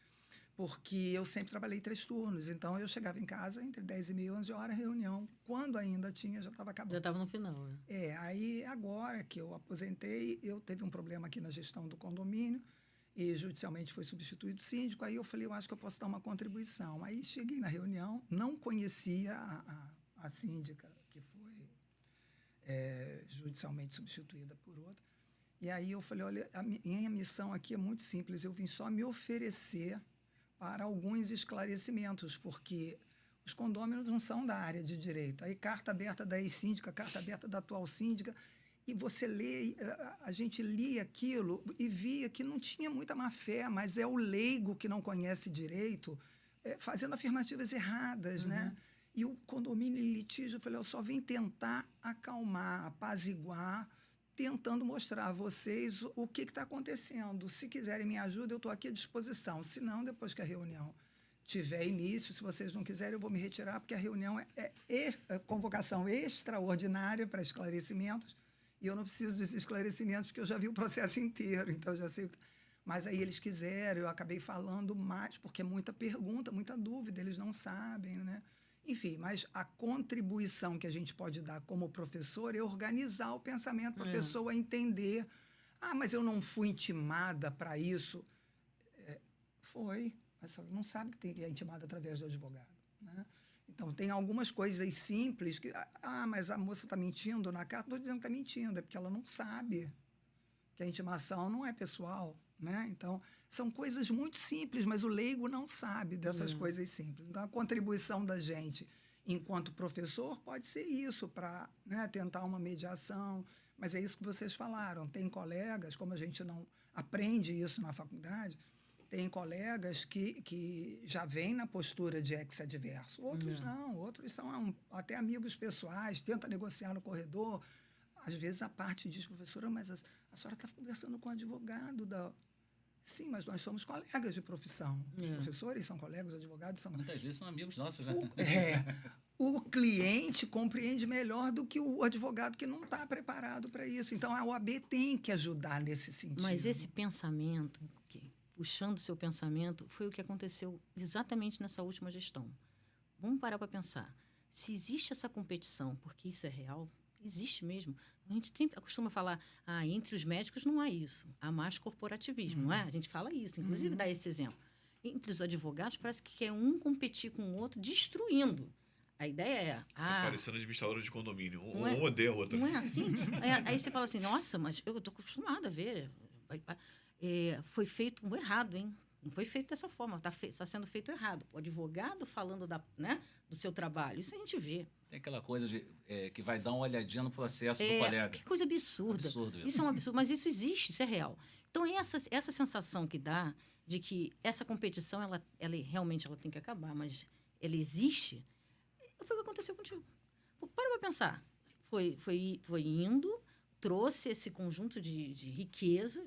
porque eu sempre trabalhei 3 turnos. Então, eu chegava em casa entre 10h30 e 11h, reunião. Quando ainda tinha, já estava acabando. Já estava no final, né? Aí agora que eu aposentei, eu teve um problema aqui na gestão do condomínio e judicialmente foi substituído síndico. Aí eu falei, eu acho que eu posso dar uma contribuição. Aí cheguei na reunião, não conhecia a síndica, que foi judicialmente substituída por outra. E aí eu falei, olha, minha missão aqui é muito simples, eu vim só me oferecer para alguns esclarecimentos, porque os condôminos não são da área de direito. Aí carta aberta da ex-síndica, carta aberta da atual síndica, e você lê, a gente lia aquilo e via que não tinha muita má-fé, mas é o leigo que não conhece direito, fazendo afirmativas erradas, né? E o condomínio em litígio, eu falei, eu só vim tentar acalmar, apaziguar, tentando mostrar a vocês o que está acontecendo. Se quiserem me ajuda, eu estou aqui à disposição. Se não, depois que a reunião tiver início, se vocês não quiserem, eu vou me retirar, porque a reunião é convocação extraordinária para esclarecimentos, e eu não preciso dos esclarecimentos, porque eu já vi o processo inteiro, então eu já sei. Mas aí eles quiseram, eu acabei falando mais, porque é muita pergunta, muita dúvida, eles não sabem, né? Enfim, mas a contribuição que a gente pode dar como professor é organizar o pensamento para a pessoa entender. Ah, mas eu não fui intimada para isso. Foi, mas só não sabe que é intimada através do advogado, né? Então, tem algumas coisas simples que... Ah, mas a moça está mentindo na carta. Não estou dizendo que está mentindo, é porque ela não sabe que a intimação não é pessoal, né? Então, são coisas muito simples, mas o leigo não sabe dessas coisas simples. Então, a contribuição da gente, enquanto professor, pode ser isso, para, né, tentar uma mediação. Mas é isso que vocês falaram. Tem colegas, como a gente não aprende isso na faculdade, tem colegas que já vêm na postura de ex-adverso. Outros não, outros são até amigos pessoais, tenta negociar no corredor. Às vezes a parte diz, professora, mas a senhora está conversando com o advogado da... Sim, mas nós somos colegas de profissão. Os professores são colegas, os advogados são... Muitas vezes são amigos nossos, né? O cliente compreende melhor do que o advogado que não está preparado para isso. Então, a OAB tem que ajudar nesse sentido. Mas esse pensamento, puxando o seu pensamento, foi o que aconteceu exatamente nessa última gestão. Vamos parar para pensar. Se existe essa competição, porque isso é real, existe mesmo. A gente costuma falar, entre os médicos não há isso. Há mais corporativismo, não é? A gente fala isso, inclusive dá esse exemplo. Entre os advogados, parece que quer um competir com o outro, destruindo. A ideia é... Tá parecendo administrador de condomínio. Um é, odeia o outro. Não é assim? Aí você fala assim, nossa, mas eu estou acostumada a ver. Foi feito errado, hein? Não foi feito dessa forma, está sendo feito errado. O advogado falando do seu trabalho, isso a gente vê. Tem aquela coisa que vai dar uma olhadinha no processo do colega. Que coisa absurda. Absurdo isso. Isso é um absurdo, mas isso existe, isso é real. Então, essa sensação que dá de que essa competição, ela realmente tem que acabar, mas ela existe, foi o que aconteceu contigo. Para pensar. Foi indo, trouxe esse conjunto de riqueza,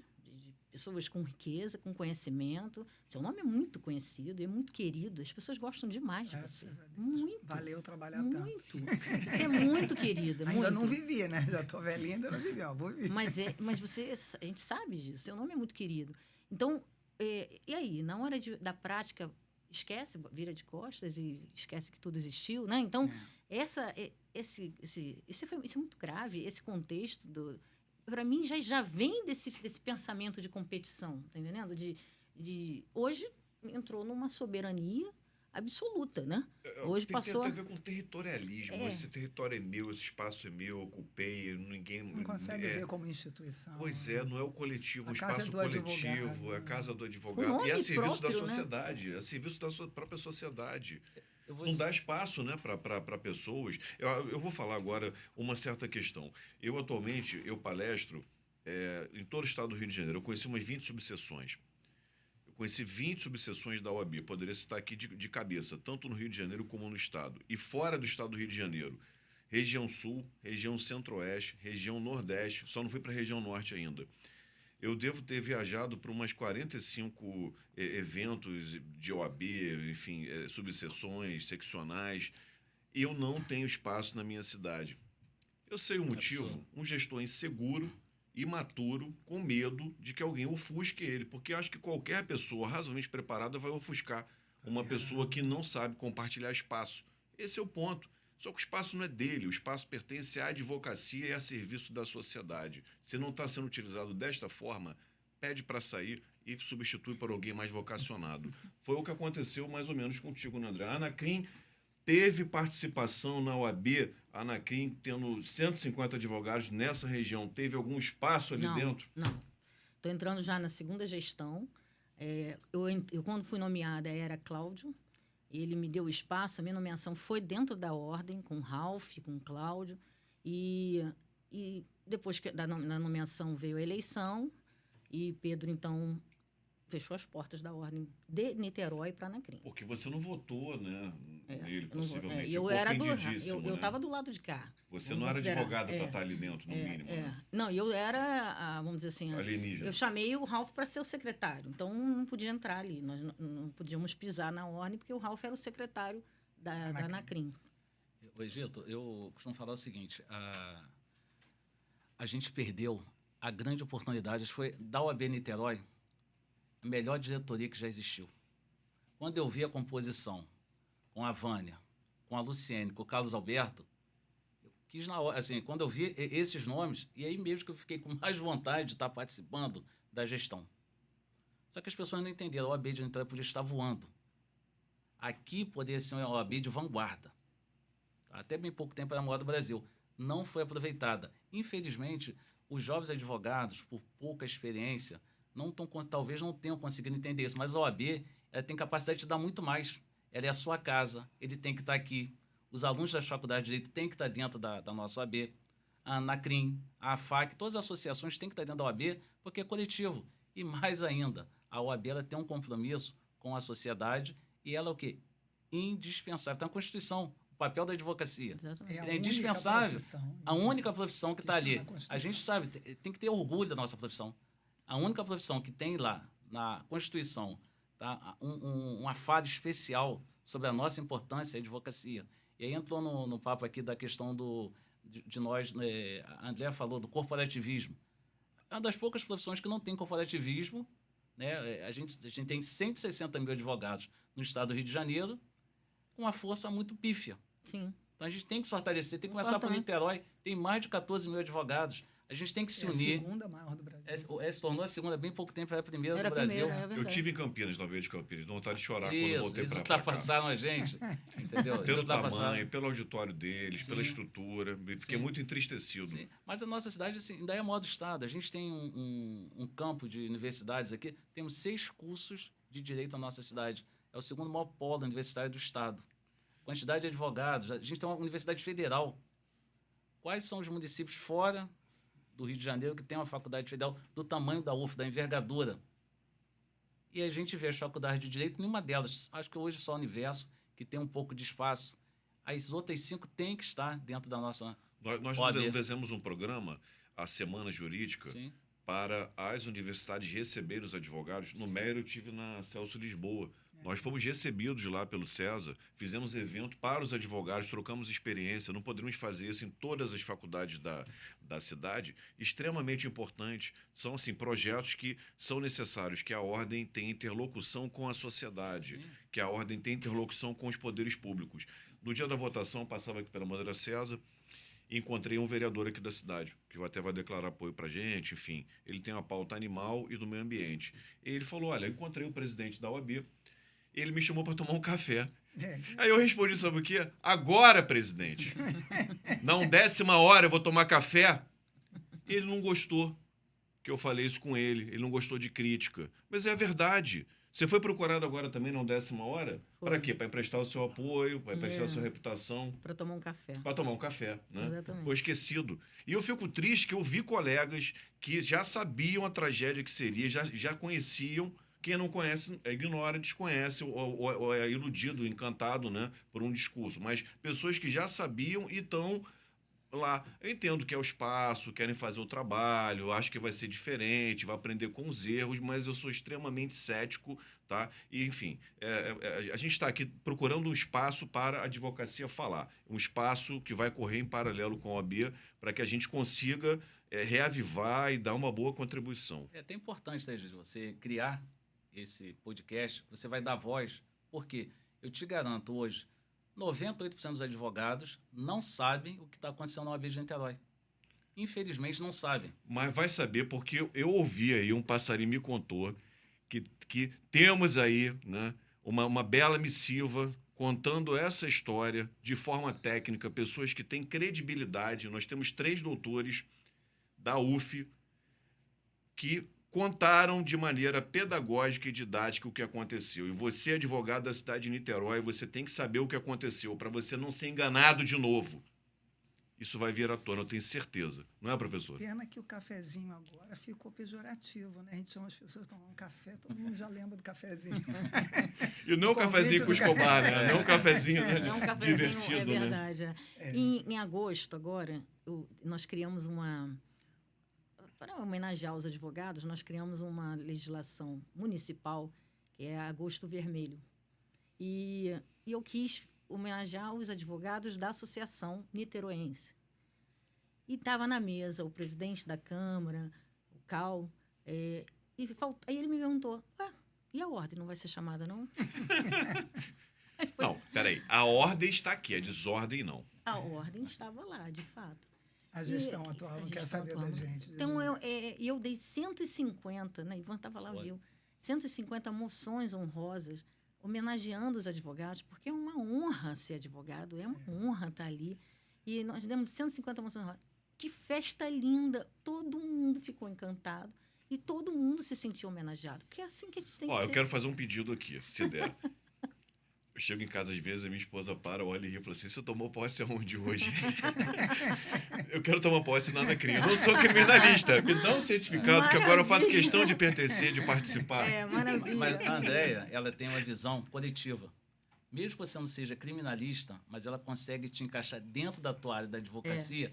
pessoas com riqueza, com conhecimento. Seu nome é muito conhecido e é muito querido. As pessoas gostam demais de você. Muito. Valeu trabalhar muito. Você é muito querida. Ainda não vivi, né? Já estou velhinha, ainda não vivi. Vou viver. Mas a gente sabe disso. Seu nome é muito querido. Então, e aí? Na hora da prática, vira de costas e esquece que tudo existiu, né? Então, isso é muito grave. Esse contexto para mim, já vem desse pensamento de competição, tá entendendo? Hoje entrou numa soberania absoluta, né? Hoje passou... Tem a ver com territorialismo. Esse território é meu, esse espaço é meu, eu ocupei, ninguém... Não consegue ver como instituição. Pois não é o coletivo, o espaço coletivo, é a casa do advogado. E é serviço da sociedade, é serviço da própria sociedade. Não dá espaço, né, para pessoas. Eu vou falar agora uma certa questão. Eu, atualmente, palestro em todo o estado do Rio de Janeiro. Eu conheci umas 20 subseções. Eu conheci 20 subseções da OAB. Poderia citar aqui de cabeça, tanto no Rio de Janeiro como no estado. E fora do estado do Rio de Janeiro, região sul, região centro-oeste, região nordeste. Só não fui para a região norte ainda. Eu devo ter viajado para umas 45 eventos de OAB, enfim, subseções, seccionais, e eu não tenho espaço na minha cidade. Eu sei o motivo, um gestor inseguro, imaturo, com medo de que alguém ofusque ele, porque acho que qualquer pessoa razoavelmente preparada vai ofuscar uma pessoa que não sabe compartilhar espaço. Esse é o ponto. Só que o espaço não é dele, o espaço pertence à advocacia e a serviço da sociedade. Se não está sendo utilizado desta forma, pede para sair e substitui por alguém mais vocacionado. Foi o que aconteceu mais ou menos contigo, né, André? A Anacrim teve participação na OAB, a Anacrim tendo 150 advogados nessa região, teve algum espaço ali dentro? Não. Estou entrando já na segunda gestão. Eu, quando fui nomeada, era Cláudio. Ele me deu espaço. A minha nomeação foi dentro da ordem, com o Ralph, com o Cláudio. E depois da nomeação veio a eleição. E Pedro, então, fechou as portas da ordem de Niterói para Anacrim. Porque você não votou, né, nele, Eu não vou- possivelmente. eu estava do lado de cá. Você não era advogada para estar ali dentro, no mínimo. Né? Não, eu era, vamos dizer assim, alienígena. eu chamei o Ralph para ser o secretário, então não podia entrar ali, nós não podíamos pisar na ordem, porque o Ralph era o secretário da Anacrim. Egito, eu costumo falar o seguinte, a gente perdeu a grande oportunidade, foi da OAB Niterói, a melhor diretoria que já existiu. Quando eu vi a composição com a Vânia, com a Luciene, com o Carlos Alberto, eu quis na hora, assim, quando eu vi esses nomes, e aí mesmo que eu fiquei com mais vontade de estar participando da gestão. Só que as pessoas não entenderam, a OAB de Niterói podia estar voando. Aqui poderia ser uma OAB de vanguarda. Até bem pouco tempo era a maior do Brasil. Não foi aproveitada. Infelizmente, os jovens advogados, por pouca experiência, talvez não tenham conseguido entender isso, mas a OAB ela tem capacidade de dar muito mais. Ela é a sua casa, ele tem que estar aqui. Os alunos das faculdades de Direito têm que estar dentro da nossa OAB. A Anacrim, a AFAC, todas as associações têm que estar dentro da OAB, porque é coletivo. E mais ainda, a OAB ela tem um compromisso com a sociedade e ela é o quê? Indispensável. Está na Constituição. O papel da advocacia. É indispensável. A única profissão que está ali. A gente sabe, tem que ter orgulho da nossa profissão. A única profissão que tem lá na Constituição, tá, um afado especial sobre a nossa importância é a advocacia. E aí entrou no papo aqui da questão de nós, a André falou do corporativismo. É uma das poucas profissões que não tem corporativismo. Né? A gente tem 160 mil advogados no estado do Rio de Janeiro, com uma força muito pífia. Sim. Então a gente tem que se fortalecer, tem que começar por Niterói, tem mais de 14 mil advogados. A gente tem que se unir. É a segunda maior do Brasil. Se tornou a segunda, bem pouco tempo, era a primeira do Brasil. Eu tive em Campinas, na Beira de Campinas, dá vontade de chorar quando voltei para cá. Eles ultrapassaram a gente, entendeu? Pelo tamanho, pelo auditório deles, pela estrutura, fiquei muito entristecido. Sim. Mas a nossa cidade assim, ainda é a maior do estado. A gente tem um campo de universidades aqui, temos 6 cursos de direito na nossa cidade. É o segundo maior polo universitário do estado. Quantidade de advogados, a gente tem uma universidade federal. Quais são os municípios fora do Rio de Janeiro que tem uma faculdade federal do tamanho da UF, da envergadura? E a gente vê as faculdades de direito, nenhuma delas, acho que hoje só o Universo, que tem um pouco de espaço. As outras 5 têm que estar dentro da nossa Nós OAB. desenhamos um programa, a Semana Jurídica, Sim. para as universidades receberem os advogados. No Mérito, eu estive na Celso Lisboa. Nós fomos recebidos lá pelo César, fizemos evento para os advogados, trocamos experiência, não poderíamos fazer isso em todas as faculdades da cidade, extremamente importante. São, assim, projetos que são necessários, que a ordem tenha interlocução com a sociedade, que a ordem tenha interlocução com os poderes públicos. No dia da votação, passava aqui pela Madeira César, e encontrei um vereador aqui da cidade, que até vai declarar apoio para a gente, enfim. Ele tem uma pauta animal e do meio ambiente. E ele falou, olha, eu encontrei o presidente da OAB, ele me chamou para tomar um café. Aí eu respondi, sabe o quê? Agora, presidente. Na 10ª hora eu vou tomar café. Ele não gostou que eu falei isso com ele. Ele não gostou de crítica. Mas é a verdade. Você foi procurado agora também na 10ª hora? Para quê? Para emprestar o seu apoio, para emprestar a sua reputação. Para tomar um café. Para tomar um café, né? Exatamente. Foi esquecido. E eu fico triste que eu vi colegas que já sabiam a tragédia que seria, já conheciam. Quem não conhece, ignora, desconhece, ou é iludido, encantado, né, por um discurso. Mas pessoas que já sabiam e estão lá. Eu entendo que é o espaço, querem fazer o trabalho, acho que vai ser diferente, vai aprender com os erros, mas eu sou extremamente cético, tá? E, enfim, a gente está aqui procurando um espaço para a advocacia falar. Um espaço que vai correr em paralelo com a OAB para que a gente consiga reavivar e dar uma boa contribuição. É até importante, né, Gil, você criar esse podcast, você vai dar voz, porque eu te garanto hoje, 98% dos advogados não sabem o que está acontecendo na OAB de Niterói. Infelizmente, não sabem. Mas vai saber, porque eu ouvi aí, um passarinho me contou, que temos aí, né, uma bela missiva contando essa história de forma técnica, pessoas que têm credibilidade. Nós temos 3 doutores da UF que contaram de maneira pedagógica e didática o que aconteceu. E você, advogado da cidade de Niterói, você tem que saber o que aconteceu para você não ser enganado de novo. Isso vai vir à tona, eu tenho certeza. Não é, professor? Pena que o cafezinho agora ficou pejorativo, né? A gente chama as pessoas para tomar um café, todo mundo já lembra do cafezinho. E não o cafezinho com Escobar, né? Não um cafezinho, né? É um cafezinho, divertido, é verdade. Né? Em agosto, agora, nós criamos para homenagear os advogados, nós criamos uma legislação municipal, que é Agosto Vermelho. E eu quis homenagear os advogados da Associação Niteroense. E estava na mesa o presidente da Câmara, o Cal, aí ele me perguntou, e a ordem não vai ser chamada, não? Não, peraí. A ordem está aqui, a desordem não. A ordem estava lá, de fato. A gestão atual não quer saber da gente. Então, eu dei 150, né? Ivan estava lá, viu? 150 moções honrosas, homenageando os advogados, porque é uma honra ser advogado, é uma honra estar ali. E nós demos 150 moções honrosas. Que festa linda! Todo mundo ficou encantado e todo mundo se sentiu homenageado, porque é assim que a gente tem que ser. Eu quero fazer um pedido aqui, se der. Eu chego em casa às vezes, a minha esposa olha e ri e fala assim, você tomou posse aonde hoje? Eu quero tomar posse na Anacrim. Eu não sou criminalista. Me dá um certificado, Maravilha. que agora eu faço questão de pertencer, de participar. Maravilha. Mas a Andréia, ela tem uma visão coletiva. Mesmo que você não seja criminalista, mas ela consegue te encaixar dentro da tua área da advocacia,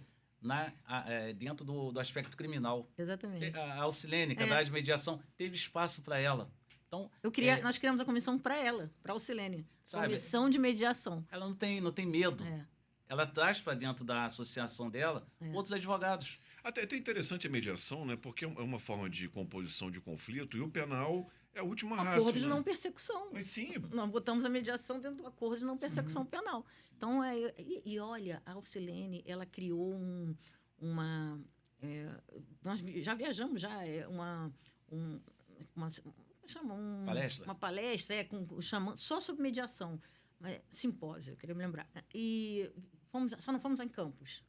dentro do aspecto criminal. Exatamente. A Alcilene, que é da área de mediação, teve espaço para ela. Então, nós criamos a comissão para ela, para a Alcilene. Comissão de mediação. Ela não tem medo. É. Ela traz para dentro da associação dela outros advogados. Até interessante a mediação, né? Porque é uma forma de composição de conflito e o penal é a última raça. Acordo de não persecução. Mas sim. Nós botamos a mediação dentro do acordo de não persecução penal. Então, olha, a Alcilene, ela criou nós já viajamos, uma palestra só sobre mediação, simpósio, queria me lembrar. E só não fomos em Campos.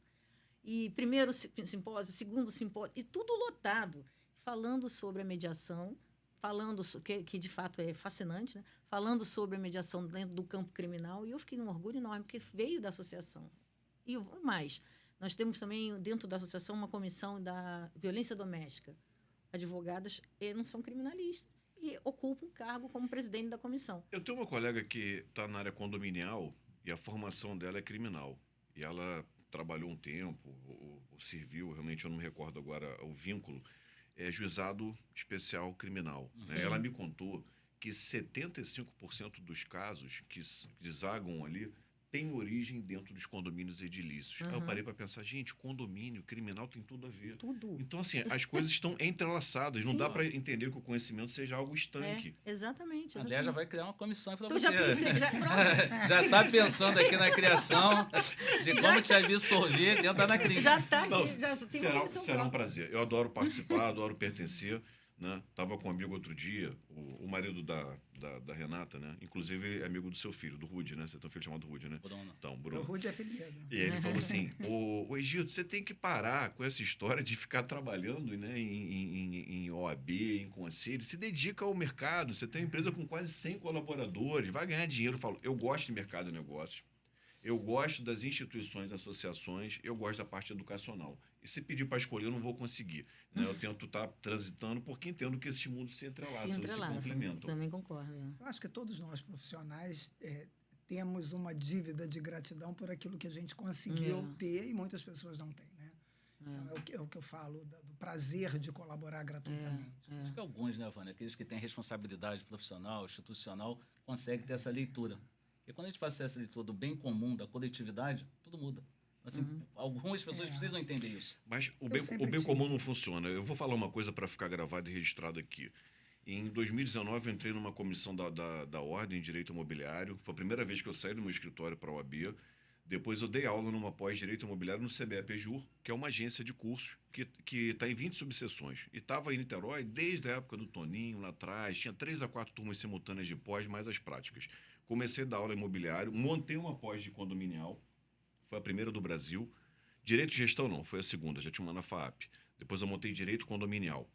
E primeiro simpósio, segundo simpósio, e tudo lotado, falando sobre a mediação, falando que de fato é fascinante, né? Falando sobre a mediação dentro do campo criminal, e eu fiquei num orgulho enorme, porque veio da associação. E mais, nós temos também dentro da associação uma comissão da violência doméstica. Advogadas não são criminalistas e ocupam um cargo como presidente da comissão. Eu tenho uma colega que está na área condominial e a formação dela é criminal. E ela trabalhou um tempo, ou serviu, realmente eu não me recordo agora o vínculo, é juizado especial criminal. Né? Ela me contou que 75% dos casos que desagam ali tem origem dentro dos condomínios edilícios. Aí eu parei para pensar, gente, condomínio, criminal tem tudo a ver. Tudo. Então, assim, as coisas estão entrelaçadas. Não dá para entender que o conhecimento seja algo estanque. Exatamente. A Andréia já vai criar uma comissão para você. Já pensei, já está pensando aqui na criação de como te absorver dentro da Anacrim. Já está aqui. Será um prazer. Eu adoro participar, adoro pertencer. Né? Tava com um amigo outro dia, o marido da Renata, né? Inclusive é amigo do seu filho, do Rudy, né? Você tem um filho chamado Rudy, né? Bruno. Então, Bruno. O Rudy é apelido. E aí ele falou assim, ô Egito, você tem que parar com essa história de ficar trabalhando, né, em OAB, em conselho. Se dedica ao mercado, você tem uma empresa com quase 100 colaboradores, vai ganhar dinheiro. Eu falo, eu gosto de mercado de negócios, eu gosto das instituições, associações, eu gosto da parte educacional. E se pedir para escolher, eu não vou conseguir. Né? Eu tento estar transitando porque entendo que esse mundo se entrelaça, se complementam. Também concordo. Eu acho que todos nós, profissionais, temos uma dívida de gratidão por aquilo que a gente conseguiu ter e muitas pessoas não têm. Né? Então, é o que eu falo do prazer de colaborar gratuitamente. Acho que alguns, né, Vânia? Aqueles que têm responsabilidade profissional, institucional, conseguem ter essa leitura. E quando a gente faz essa leitura do bem comum, da coletividade, tudo muda. Assim, algumas pessoas precisam entender isso. Mas o Eu bem, sempre o bem tive. comum não funciona. Eu vou falar uma coisa para ficar gravado e registrado aqui. Em 2019, eu entrei numa comissão da Ordem de Direito Imobiliário. Foi a primeira vez que eu saí do meu escritório para a OAB. Depois eu dei aula numa pós-direito imobiliário no CBE-PJUR, que é uma agência de cursos que está em 20 subseções. E estava em Niterói desde a época do Toninho, lá atrás. Tinha 3 a 4 turmas simultâneas de pós, mais as práticas. Comecei a dar aula imobiliário, montei uma pós de condominial. Foi a primeira do Brasil. Direito de gestão não, foi a segunda, já tinha uma na FAAP. Depois eu montei direito condominial.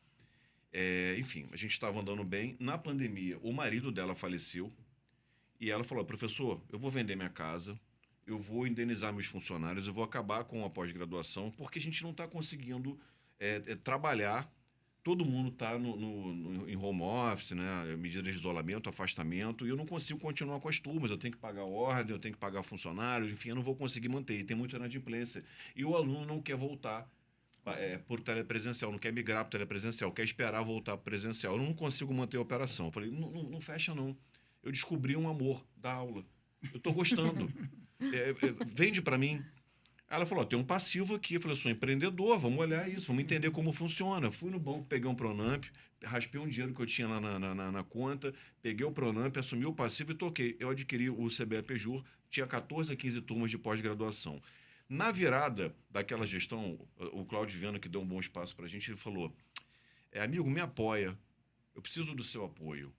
Enfim, a gente estava andando bem. Na pandemia, o marido dela faleceu e ela falou, professor, eu vou vender minha casa, eu vou indenizar meus funcionários, eu vou acabar com a pós-graduação, porque a gente não está conseguindo trabalhar. Todo mundo está em home office, né? Medidas de isolamento, afastamento, e eu não consigo continuar com as turmas. Eu tenho que pagar ordem, eu tenho que pagar funcionário, enfim, eu não vou conseguir manter. E tem muita inadimplência. E o aluno não quer voltar por telepresencial, não quer migrar para telepresencial, quer esperar voltar para presencial. Eu não consigo manter a operação. Eu falei, não fecha não. Eu descobri um amor da aula. Eu estou gostando. Vende para mim. Ela falou, tem um passivo aqui. Eu falei, eu sou empreendedor, vamos olhar isso, vamos entender como funciona. Fui no banco, peguei um Pronamp, raspei um dinheiro que eu tinha lá na conta, peguei o Pronamp, assumi o passivo e toquei. Eu adquiri o CBE-PJUR, tinha 14 a 15 turmas de pós-graduação. Na virada daquela gestão, o Cláudio Viana, que deu um bom espaço para a gente, ele falou, amigo, me apoia, eu preciso do seu apoio.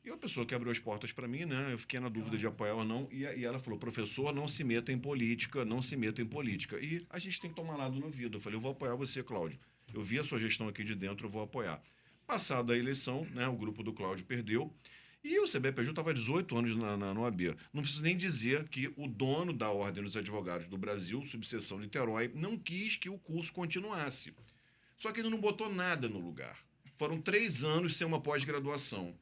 E uma pessoa que abriu as portas para mim, né? Eu fiquei na dúvida de apoiar ou não. E ela falou, professor, não se meta em política, não se meta em política. E a gente tem que tomar lado na vida. Eu falei, eu vou apoiar você, Cláudio. Eu vi a sua gestão aqui de dentro, eu vou apoiar. Passada a eleição, né? O grupo do Cláudio perdeu. E o CBE-PJUR estava há 18 anos na OAB. Não preciso nem dizer que o dono da Ordem dos Advogados do Brasil, subseção Niterói, não quis que o curso continuasse. Só que ele não botou nada no lugar. Foram 3 anos sem uma pós-graduação.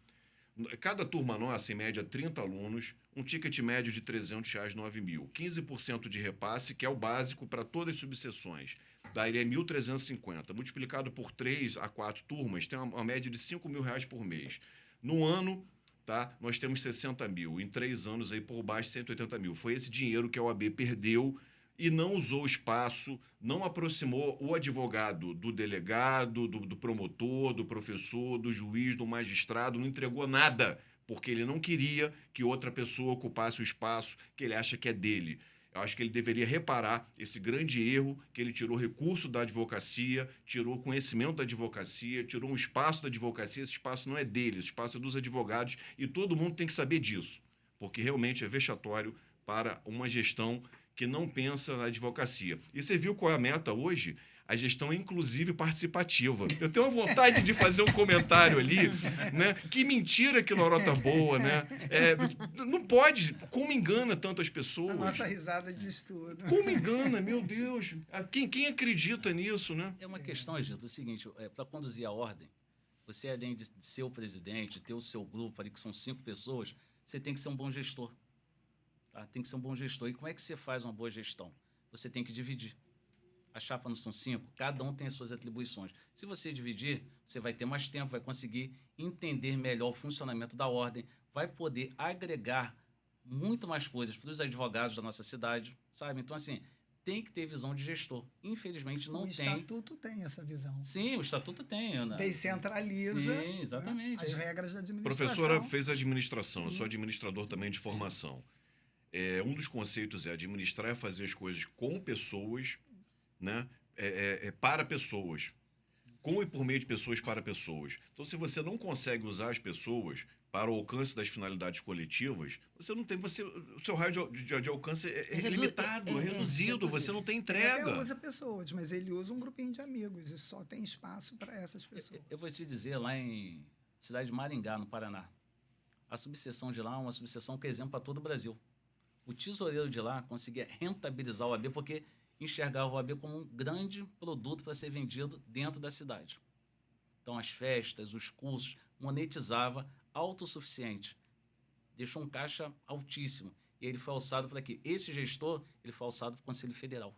Cada turma nossa, em média, 30 alunos, um ticket médio de R$300, 9 mil. 15% de repasse, que é o básico para todas as subseções. Daí é 1.350. Multiplicado por 3 a 4 turmas, tem uma média de R$5.000 por mês. No ano, tá, nós temos 60 mil. Em 3 anos, aí, por baixo, 180 mil. Foi esse dinheiro que a OAB perdeu e não usou o espaço, não aproximou o advogado do delegado, do promotor, do professor, do juiz, do magistrado, não entregou nada, porque ele não queria que outra pessoa ocupasse o espaço que ele acha que é dele. Eu acho que ele deveria reparar esse grande erro, que ele tirou recurso da advocacia, tirou conhecimento da advocacia, tirou um espaço da advocacia. Esse espaço não é dele, esse espaço é dos advogados e todo mundo tem que saber disso, porque realmente é vexatório para uma gestão que não pensa na advocacia. E você viu qual é a meta hoje? A gestão inclusive participativa. Eu tenho uma vontade de fazer um comentário ali, né? Que mentira que lorota boa, né? Não pode. Como engana tantas pessoas? A nossa risada diz tudo. Como engana, meu Deus. Quem acredita nisso, né? É uma questão, Egito, é o seguinte, para conduzir a ordem, você, além de ser o presidente, ter o seu grupo ali, que são 5 pessoas, você tem que ser um bom gestor. Tá? Tem que ser um bom gestor. E como é que você faz uma boa gestão? Você tem que dividir. A chapa não são 5, cada um tem as suas atribuições. Se você dividir, você vai ter mais tempo, vai conseguir entender melhor o funcionamento da ordem, vai poder agregar muito mais coisas para os advogados da nossa cidade, sabe? Então, assim, tem que ter visão de gestor. Infelizmente, não tem. O Estatuto tem essa visão. Sim, o Estatuto tem. Ana. Descentraliza, Sim, exatamente. né, as regras da administração. Professora fez administração, Sim, eu sou administrador também de formação. Um dos conceitos é administrar, é fazer as coisas com pessoas, né? Para pessoas. Com e por meio de pessoas para pessoas. Então, se você não consegue usar as pessoas para o alcance das finalidades coletivas, você não tem. O seu raio de alcance é limitado, é reduzido, você não tem entrega. Ele usa pessoas, mas ele usa um grupinho de amigos e só tem espaço para essas pessoas. Eu vou te dizer, lá em cidade de Maringá, no Paraná, a subseção de lá é uma subseção que é exemplo para todo o Brasil. O tesoureiro de lá conseguia rentabilizar o OAB porque enxergava o OAB como um grande produto para ser vendido dentro da cidade. Então, as festas, os cursos, monetizava autossuficiente. Deixou um caixa altíssimo. E ele foi alçado para quê? Esse gestor, ele foi alçado para o Conselho Federal.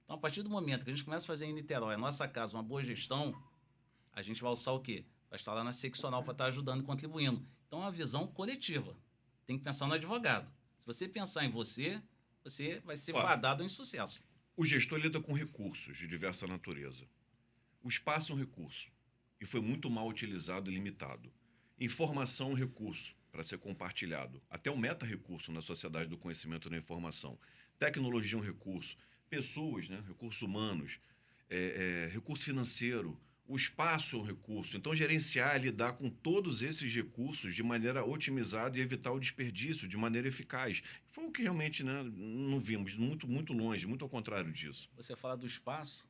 Então, a partir do momento que a gente começa a fazer em Niterói, a nossa casa, uma boa gestão, a gente vai alçar o quê? Vai estar lá na seccional para estar ajudando e contribuindo. Então, é uma visão coletiva. Tem que pensar no advogado. Se você pensar em você, você vai ser fadado em sucesso. O gestor lida com recursos de diversa natureza. O espaço é um recurso e foi muito mal utilizado e limitado. Informação é um recurso para ser compartilhado. Até um meta-recurso na sociedade do conhecimento e da informação. Tecnologia é um recurso. Pessoas, né? Recursos humanos, recurso financeiro. O espaço é um recurso. Então, gerenciar é lidar com todos esses recursos de maneira otimizada e evitar o desperdício de maneira eficaz. Foi o que realmente, né, não vimos, muito, muito longe, muito ao contrário disso. Você fala do espaço,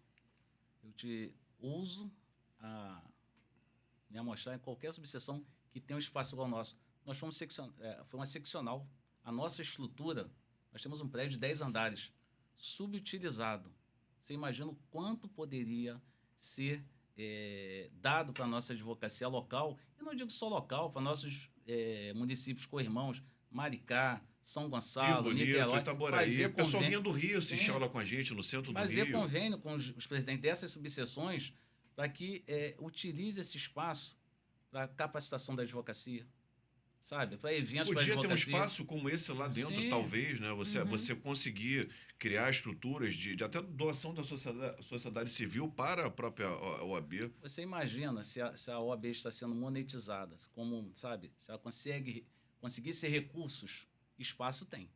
eu te uso a me amostrar em qualquer subseção que tem um espaço igual ao nosso. Nós fomos foi uma seccional. A nossa estrutura, nós temos um prédio de 10 andares, subutilizado. Você imagina o quanto poderia ser dado para a nossa advocacia local, e não digo só local, para nossos municípios co-irmãos, Maricá, São Gonçalo, Bonito, Niterói. Itaboraí. O pessoal vinha do Rio, Sim, assistia aula com a gente no centro do fazer Rio. convênio com os presidentes dessas subseções para que utilize esse espaço para capacitação da advocacia, sabe? Para eventos para Podia ter um advocacia. espaço como esse lá dentro, Sim. talvez, né? Você conseguir criar estruturas de até doação da sociedade civil para a própria OAB. Você imagina se a OAB está sendo monetizada, como, sabe? Se ela conseguisse recursos, espaço tem.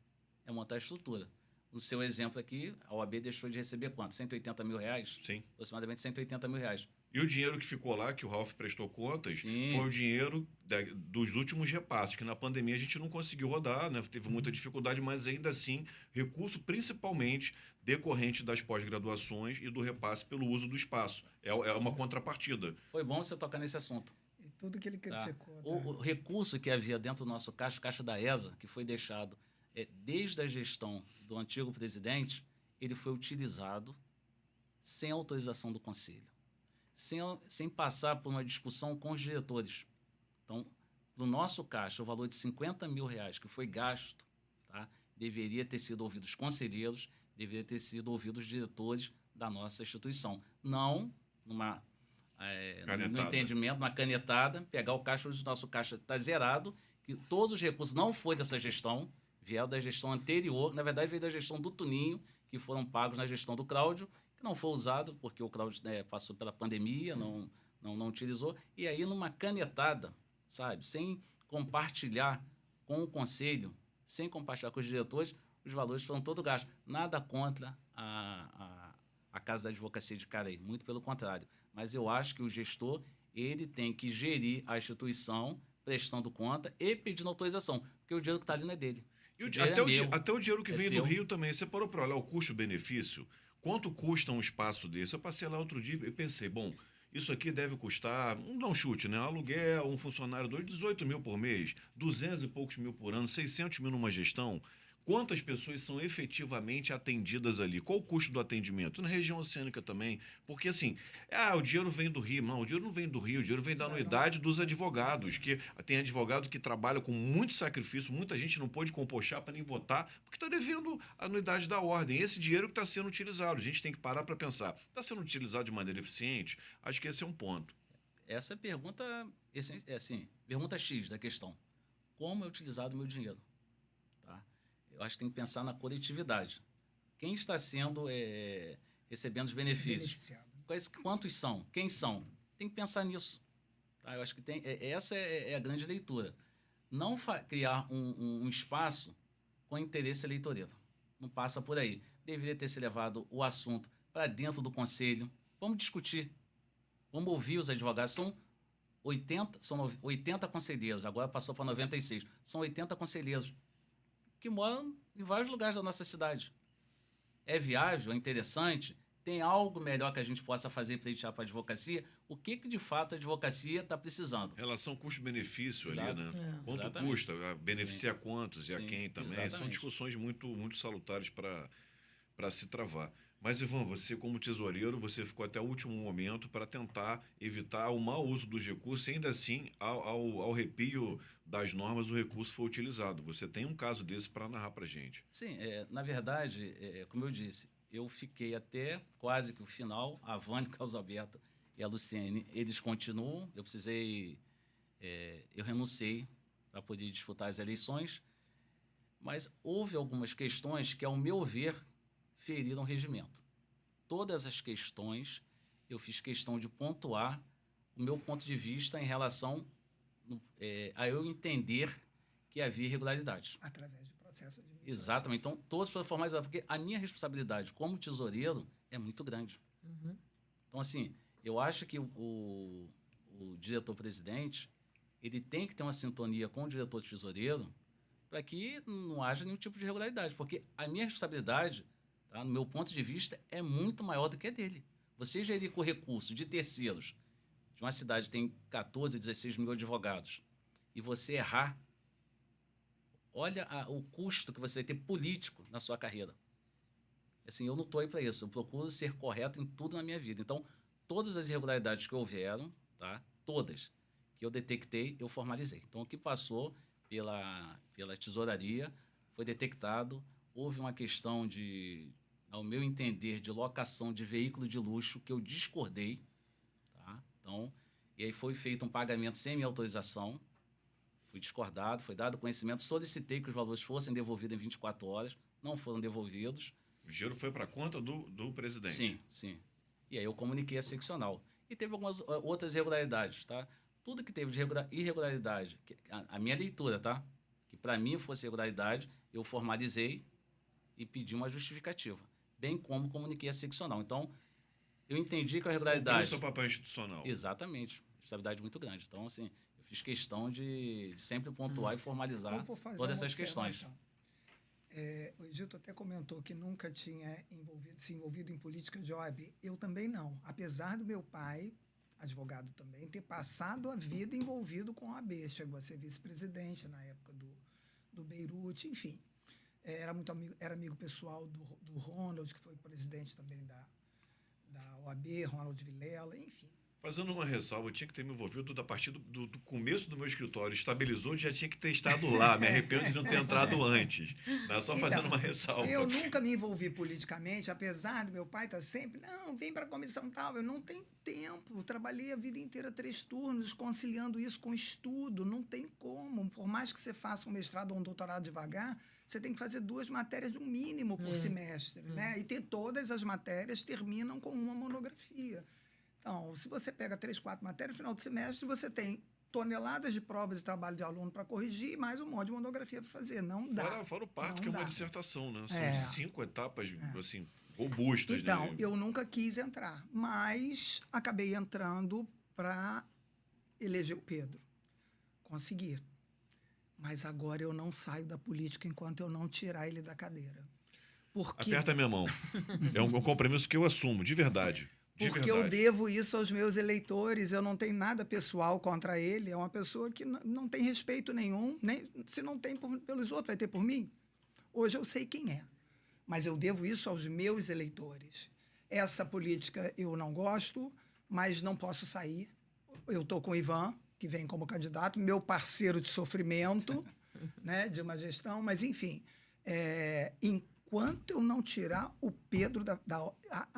É montar a estrutura. No seu exemplo aqui, a OAB deixou de receber quanto? 180 mil reais? Sim. Aproximadamente 180 mil reais. E o dinheiro que ficou lá, que o Ralph prestou contas, Sim. foi o dinheiro dos últimos repasses, que na pandemia a gente não conseguiu rodar, né? Teve muita dificuldade, mas ainda assim, recurso principalmente decorrente das pós-graduações e do repasse pelo uso do espaço. É uma contrapartida. Foi bom você tocar nesse assunto. E tudo que ele criticou. Tá? O recurso que havia dentro do nosso caixa da ESA, que foi deixado desde a gestão do antigo presidente, ele foi utilizado sem autorização do Conselho, sem passar por uma discussão com os diretores. Então, no nosso caixa, o valor de 50 mil reais que foi gasto, tá, deveria ter sido ouvido os conselheiros, deveria ter sido ouvido os diretores da nossa instituição. Não no entendimento, uma canetada, pegar o caixa, o nosso caixa está zerado, que todos os recursos não foi dessa gestão, vieram da gestão anterior, na verdade veio da gestão do Tuninho, que foram pagos na gestão do Cláudio, que não foi usado, porque o Cláudio passou pela pandemia, não utilizou, e aí numa canetada, sabe, sem compartilhar com o conselho, sem compartilhar com os diretores, os valores foram todos gastos. Nada contra a Casa da Advocacia de Caraí, muito pelo contrário. Mas eu acho que o gestor ele tem que gerir a instituição, prestando conta e pedindo autorização, porque o dinheiro que está ali não é dele. Até o dinheiro que vem do Rio também. Você parou para olhar o custo-benefício? Quanto custa um espaço desse? Eu passei lá outro dia e pensei, bom, isso aqui deve custar, não dá um chute, né? Aluguel, um funcionário, 18 mil por mês, 200 e poucos mil por ano, 600 mil numa gestão. Quantas pessoas são efetivamente atendidas ali? Qual o custo do atendimento? Na região oceânica também. Porque, assim, o dinheiro vem do Rio. Não, o dinheiro não vem do Rio, o dinheiro vem da anuidade dos advogados. Que tem advogado que trabalha com muito sacrifício, muita gente não pôde compochar para nem votar, porque está devendo a anuidade da ordem. Esse dinheiro que está sendo utilizado. A gente tem que parar para pensar. Está sendo utilizado de maneira eficiente? Acho que esse é um ponto. Essa é a pergunta, pergunta X da questão. Como é utilizado o meu dinheiro? Eu acho que tem que pensar na coletividade. Quem está sendo recebendo os benefícios? Quantos são? Quem são? Tem que pensar nisso. Tá? Eu acho que essa é a grande leitura. Não criar um espaço com interesse eleitoreiro. Não passa por aí. Deveria ter se levado o assunto para dentro do conselho. Vamos discutir. Vamos ouvir os advogados. São 80 conselheiros. Agora passou para 96. São 80 conselheiros que moram em vários lugares da nossa cidade. É viável, é interessante, tem algo melhor que a gente possa fazer para para a advocacia? O que de fato a advocacia está precisando? Relação custo-benefício ali, né? Quanto Exatamente. custa? Beneficia a quantos e a quem também? Exatamente. São discussões muito, muito salutares para se travar. Mas, Ivan, você como tesoureiro, você ficou até o último momento para tentar evitar o mau uso dos recursos e ainda assim, ao arrepio das normas, o recurso foi utilizado. Você tem um caso desse para narrar para a gente. Sim, na verdade, como eu disse, eu fiquei até quase que o final, a Vânia, o Carlos Alberto e a Luciene, eles continuam, eu renunciei para poder disputar as eleições, mas houve algumas questões que, ao meu ver, feriram o regimento. todas as questões, eu fiz questão de pontuar o meu ponto de vista em relação a eu entender que havia irregularidades. Através de processo administrativo. Exatamente. Então, todos foram formalizados, porque a minha responsabilidade como tesoureiro é muito grande. Uhum. Então, assim, eu acho que o diretor-presidente ele tem que ter uma sintonia com o diretor-tesoureiro para que não haja nenhum tipo de irregularidade, porque a minha responsabilidade, tá, no meu ponto de vista, é muito maior do que a dele. Você gerir com recurso de terceiros, de uma cidade que tem 14, 16 mil advogados, e você errar, olha o custo que você vai ter político na sua carreira. Assim, eu não estou aí para isso. Eu procuro ser correto em tudo na minha vida. Então, todas as irregularidades que houveram, tá? Todas que eu detectei, eu formalizei. Então, o que passou pela tesouraria foi detectado. Houve uma questão de, ao meu entender, de locação de veículo de luxo que eu discordei, tá? Então, e aí foi feito um pagamento sem minha autorização. Fui discordado, foi dado conhecimento, solicitei que os valores fossem devolvidos em 24 horas, não foram devolvidos. O dinheiro foi para a conta do presidente? Sim, sim. E aí eu comuniquei a seccional. E teve algumas outras irregularidades, tá? Tudo que teve de irregularidade, a minha leitura, tá? Que para mim fosse irregularidade, eu formalizei e pedi uma justificativa, bem como comuniquei a seccional. Então, eu entendi que a irregularidade... Cumpriu o seu papel institucional. Exatamente. Responsabilidade muito grande. Então, assim, eu fiz questão de sempre pontuar e formalizar todas essas questões. O Egito até comentou que nunca tinha se envolvido em política de OAB. Eu também não. Apesar do meu pai, advogado também, ter passado a vida envolvido com a OAB. Chegou a ser vice-presidente na época do Beirute, enfim. Era amigo pessoal do Ronald, que foi presidente também da OAB, Ronald Vilela, enfim. Fazendo uma ressalva, eu tinha que ter me envolvido a partir do começo do meu escritório. Estabilizou, já tinha que ter estado lá. Me arrependo de não ter entrado antes. Mas só fazendo uma ressalva. Eu nunca me envolvi politicamente, apesar do meu pai estar sempre, não, vem para a comissão tal. Eu não tenho tempo. Eu trabalhei a vida inteira 3 turnos, conciliando isso com estudo. Não tem como. Por mais que você faça um mestrado ou um doutorado devagar, você tem que fazer 2 matérias no mínimo por semestre, né? E ter todas as matérias terminam com uma monografia. Então, se você pega 3, 4 matérias, no final do semestre você tem toneladas de provas e trabalho de aluno para corrigir e mais um monte de monografia para fazer. Não dá. Fora o parto, não que é dá. uma dissertação, né? São 5 etapas, assim, robustas. Então, né? eu nunca quis entrar, mas acabei entrando para eleger o Pedro. Consegui. Mas agora eu não saio da política enquanto eu não tirar ele da cadeira. Porque... Aperta a minha mão. É um compromisso que eu assumo, de verdade. Porque eu devo isso aos meus eleitores, eu não tenho nada pessoal contra ele, é uma pessoa que não tem respeito nenhum, nem se não tem pelos outros, vai ter por mim? Hoje eu sei quem é, mas eu devo isso aos meus eleitores. Essa política eu não gosto, mas não posso sair. Eu estou com o Ivan, que vem como candidato, meu parceiro de sofrimento, né, de uma gestão, mas enfim, enquanto eu não tirar o Pedro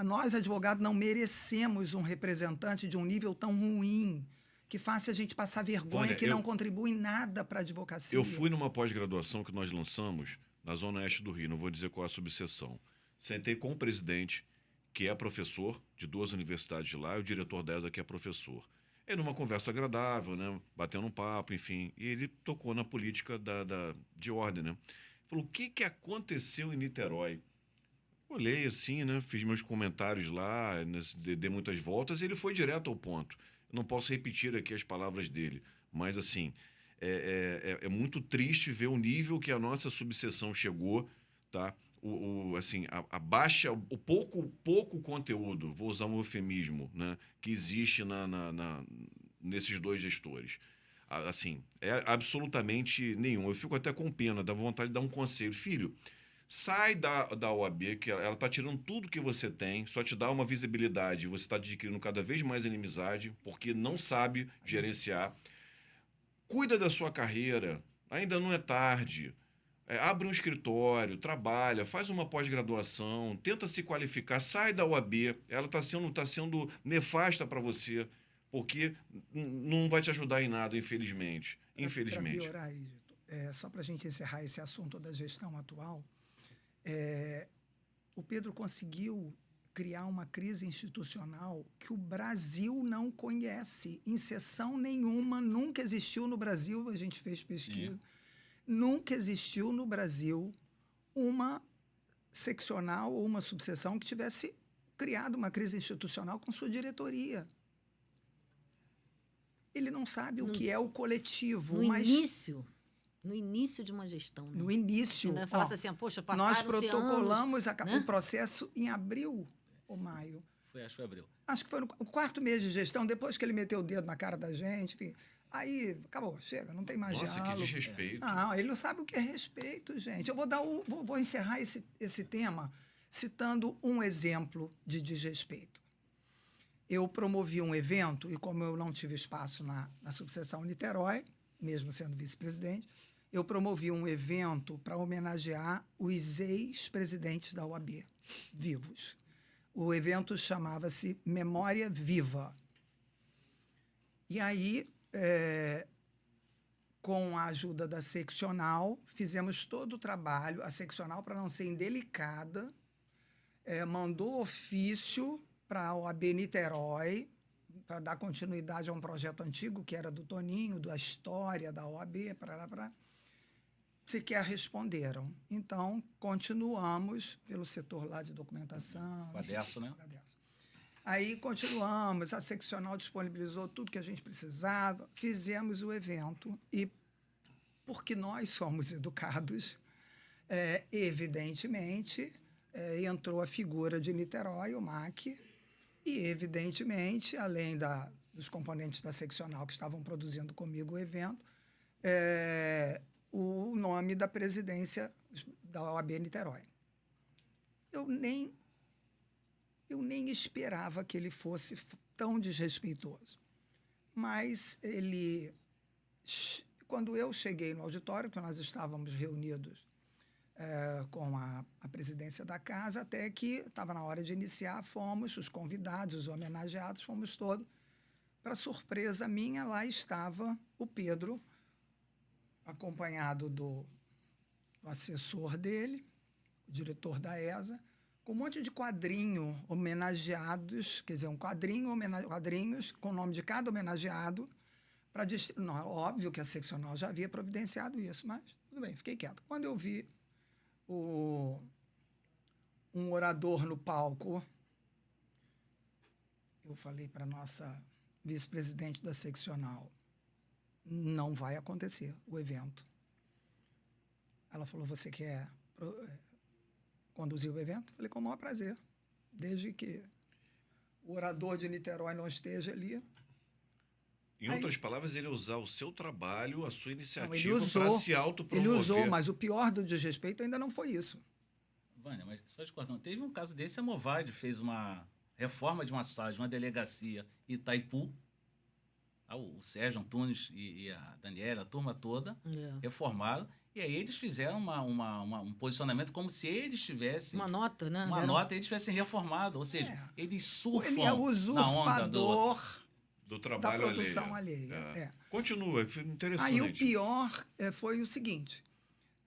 nós, advogados, não merecemos um representante de um nível tão ruim, que faça a gente passar vergonha, Vânia, que não contribui em nada para a advocacia. Eu fui numa pós-graduação que nós lançamos na Zona Oeste do Rio, não vou dizer qual é a subseção. Sentei com o presidente, que é professor de 2 universidades de lá, e o diretor dessa que é professor. E numa conversa agradável, né, batendo um papo, enfim, e ele tocou na política de ordem, né? Falou, o que aconteceu em Niterói? Olhei assim, né? Fiz meus comentários lá, dei muitas voltas, e ele foi direto ao ponto. Eu não posso repetir aqui as palavras dele, mas assim, é muito triste ver o nível que a nossa subseção chegou, tá? Assim, a baixa, o pouco conteúdo, vou usar um eufemismo, né? Que existe nesses 2 gestores. Assim, é absolutamente nenhum. Eu fico até com pena, dá vontade de dar um conselho. Filho, sai da OAB, que ela está tirando tudo que você tem, só te dá uma visibilidade, você está adquirindo cada vez mais inimizade, porque não sabe gerenciar. Cuida da sua carreira, ainda não é tarde. Abre um escritório, trabalha, faz uma pós-graduação, tenta se qualificar, sai da OAB, ela está sendo nefasta para você, porque não vai te ajudar em nada, infelizmente. Infelizmente. Para piorar, só para a gente encerrar esse assunto da gestão atual, o Pedro conseguiu criar uma crise institucional que o Brasil não conhece em sessão nenhuma, nunca existiu no Brasil, a gente fez pesquisa, nunca existiu no Brasil uma seccional ou uma subseção que tivesse criado uma crise institucional com sua diretoria. Ele não sabe o que é o coletivo. No início de uma gestão. Né? No início. Ainda falasse assim, poxa, passaram nós protocolamos anos, né? o processo em abril ou maio. Acho que foi abril. Acho que foi no 4º mês de gestão, depois que ele meteu o dedo na cara da gente, enfim. Aí, acabou, chega, não tem mais diálogo. Nossa, que desrespeito. Não, ele não sabe o que é respeito, gente. Eu vou encerrar esse tema citando um exemplo de desrespeito. Eu promovi um evento, e como eu não tive espaço na subseção Niterói, mesmo sendo vice-presidente, eu promovi um evento para homenagear os ex-presidentes da OAB, vivos. O evento chamava-se Memória Viva. E aí, com a ajuda da seccional, fizemos todo o trabalho. A seccional, para não ser indelicada, mandou ofício para a OAB Niterói, para dar continuidade a um projeto antigo, que era do Toninho, da história da OAB, sequer responderam. Então, continuamos pelo setor lá de documentação. O Aderso, né? Aí, continuamos, a seccional disponibilizou tudo que a gente precisava, fizemos o evento e, porque nós somos educados, evidentemente, entrou a figura de Niterói, o MAC, e, evidentemente, além dos componentes da seccional que estavam produzindo comigo o evento, o nome da presidência da OAB Niterói. Eu nem esperava que ele fosse tão desrespeitoso. Mas quando eu cheguei no auditório, que nós estávamos reunidos com a presidência da casa, até que estava na hora de iniciar, fomos, os convidados, os homenageados, fomos todos. Para surpresa minha, lá estava o Pedro, acompanhado do assessor dele, o diretor da ESA, com um monte de quadrinho homenageados, quer dizer, quadrinhos com o nome de cada homenageado. Não, é óbvio que a seccional já havia providenciado isso, mas tudo bem, fiquei quieto. Quando eu vi um orador no palco, eu falei para a nossa vice-presidente da seccional, não vai acontecer o evento. Ela falou, você quer conduzir o evento? Falei, com o maior prazer, desde que o orador de Niterói não esteja ali. Em outras palavras, ele usar o seu trabalho, a sua iniciativa para se autopromover. Ele usou, mas o pior do desrespeito ainda não foi isso. Vânia, mas só de cortar, teve um caso desse, a Movade fez uma reforma de uma sala de uma delegacia em Itaipu, o Sérgio Antunes e a Daniela, a turma toda, reformaram, e aí eles fizeram um posicionamento como se eles tivessem... Uma nota, né? Eles tivessem reformado, ou seja, eles surfam ele é o usurpador do trabalho da produção alheia. Continua, interessante. Aí o pior foi o seguinte,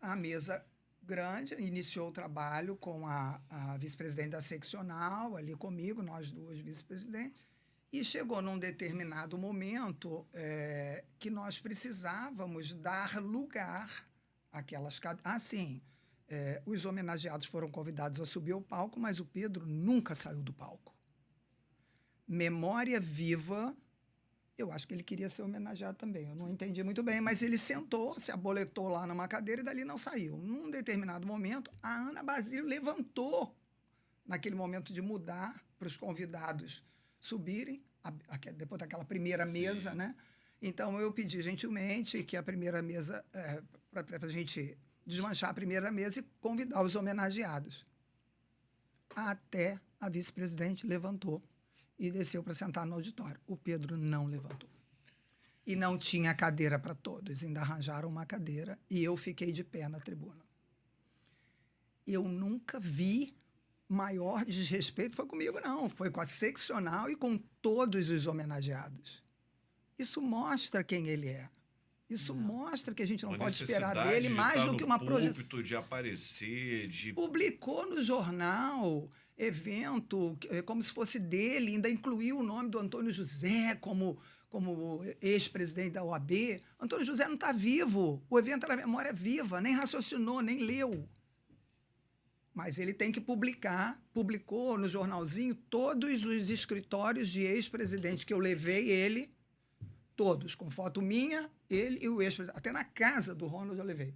a mesa grande iniciou o trabalho com a vice-presidente da seccional, ali comigo, nós duas vice-presidentes, e chegou num determinado momento que nós precisávamos dar lugar àquelas cadeiras. Sim, os homenageados foram convidados a subir ao palco, mas o Pedro nunca saiu do palco. Memória Viva, eu acho que ele queria ser homenageado também, eu não entendi muito bem, mas ele sentou, se aboletou lá numa cadeira e dali não saiu. Num determinado momento, a Ana Basílio levantou, naquele momento de mudar para os convidados subirem, depois daquela primeira mesa, né? Então, eu pedi gentilmente que a primeira mesa, para a gente desmanchar a primeira mesa e convidar os homenageados. Até a vice-presidente levantou e desceu para sentar no auditório. O Pedro não levantou. E não tinha cadeira para todos. Ainda arranjaram uma cadeira e eu fiquei de pé na tribuna. Eu nunca vi maior desrespeito, foi comigo não, foi com a seccional e com todos os homenageados. Isso mostra quem ele é. Isso mostra que a gente não Uma pode esperar necessidade dele de mais estar do que no uma projeção. púlpito, de aparecer, de... Publicou no jornal, evento, como se fosse dele, ainda incluiu o nome do Antônio José como ex-presidente da OAB. Antônio José não está vivo. O evento era memória viva, nem raciocinou, nem leu. Mas ele tem que publicou no jornalzinho todos os escritórios de ex-presidente que eu levei ele, todos, com foto minha, ele e o ex-presidente. Até na casa do Ronald eu levei.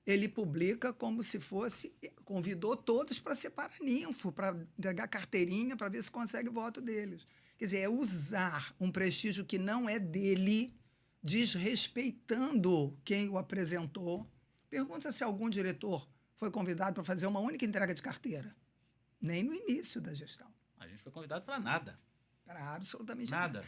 Ele publica como se fosse... Convidou todos para ser paraninfo, para entregar carteirinha, para ver se consegue o voto deles. Quer dizer, é usar um prestígio que não é dele, desrespeitando quem o apresentou. Pergunta se algum diretor foi convidado para fazer uma única entrega de carteira. Nem no início da gestão. A gente foi convidado para nada. Para absolutamente Nada.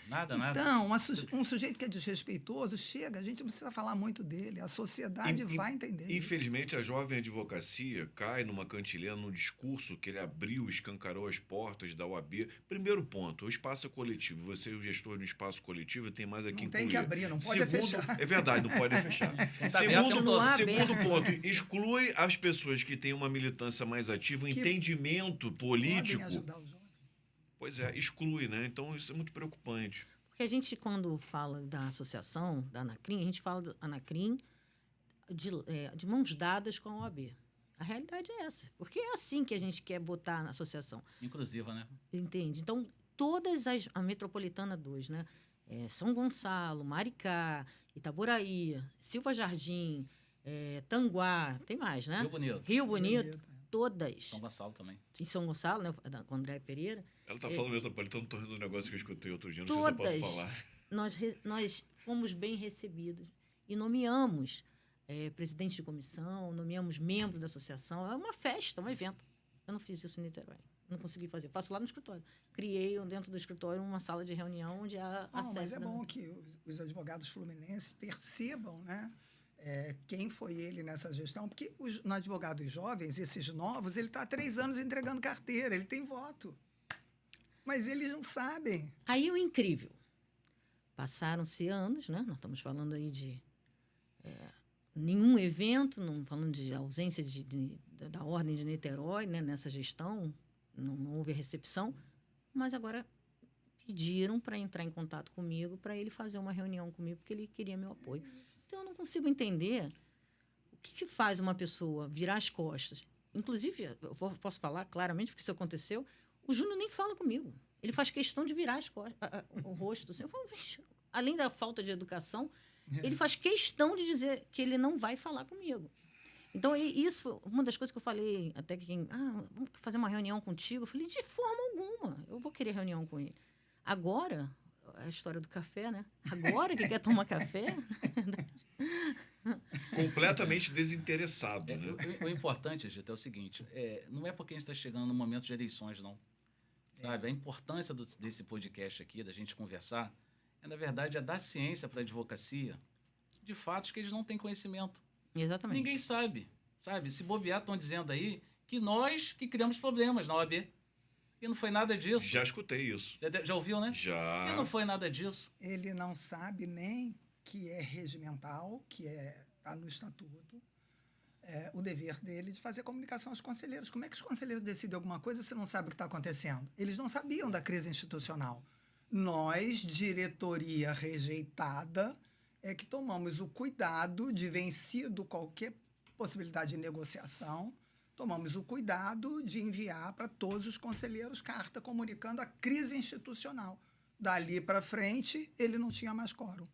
Então, um sujeito que é desrespeitoso, chega, a gente não precisa falar muito dele, a sociedade vai entender isso. Infelizmente, a jovem advocacia cai numa cantilena, num discurso que ele abriu, escancarou as portas da OAB. Primeiro ponto, o espaço coletivo. Você, o gestor do espaço coletivo, tem mais aqui Não tem que abrir, não pode Segundo, fechar. É verdade, não pode fechar. Continuar Segundo aberto. ponto, exclui as pessoas que têm uma militância mais ativa, um Que entendimento político. Podem ajudar os jovens. Pois é, exclui, né? Então isso é muito preocupante. Porque a gente, quando fala da associação, da Anacrim, a gente fala da Anacrim de mãos dadas com a OAB. A realidade é essa. Porque é assim que a gente quer botar na associação. Inclusiva, né? Entende? Então, a Metropolitana 2, né? São Gonçalo, Maricá, Itaboraí, Silva Jardim, Tanguá, tem mais, né? Rio Bonito, todas. São Gonçalo também. Em São Gonçalo, né? Com o André Pereira. Ela tá falando metropolitano, tô rindo do negócio que eu escutei outro dia, não sei se eu Todas posso falar. nós fomos bem recebidos e nomeamos presidente de comissão, nomeamos membro da associação. É uma festa, um evento. Eu não fiz isso em Niterói. Não consegui fazer. Faço lá no escritório. Criei dentro do escritório uma sala de reunião onde há acesso. Mas é bom que os advogados fluminenses percebam, né? Quem foi ele nessa gestão, porque os advogados jovens, esses novos, ele está há 3 anos entregando carteira, ele tem voto. Mas eles não sabem. Aí o incrível. Passaram-se anos, né? Nós estamos falando aí de nenhum evento, não falando de ausência da Ordem de Niterói, né? Nessa gestão, não houve recepção, mas agora pediram para entrar em contato comigo, para ele fazer uma reunião comigo, porque ele queria meu apoio. Então, eu não consigo entender o que faz uma pessoa virar as costas. Inclusive, posso falar claramente, porque isso aconteceu, o Júnior nem fala comigo. Ele faz questão de virar as costas, o rosto. Assim. Eu falo, além da falta de educação, ele faz questão de dizer que ele não vai falar comigo. Então, isso, uma das coisas que eu falei, até que vamos fazer uma reunião contigo, eu falei, de forma alguma, eu vou querer reunião com ele. Agora, a história do café, né? Agora que quer tomar café... Completamente desinteressado, né? O importante, Gito, é o seguinte, não é porque a gente está chegando no momento de eleições, não. Sabe? A importância desse podcast aqui, da gente conversar, na verdade, dar ciência para a advocacia de fatos que eles não têm conhecimento. Exatamente. Ninguém sabe. Se bobear, estão dizendo aí que nós que criamos problemas na OAB. E não foi nada disso. Já escutei isso. Já ouviu, né? Já. E não foi nada disso. Ele não sabe nem que é regimental, que está no estatuto, o dever dele de fazer comunicação aos conselheiros. Como é que os conselheiros decidem alguma coisa se não sabem o que está acontecendo? Eles não sabiam da crise institucional. Nós, diretoria rejeitada, é que tomamos o cuidado de, vencido qualquer possibilidade de negociação, tomamos o cuidado de enviar para todos os conselheiros carta comunicando a crise institucional. Dali para frente, ele não tinha mais quórum.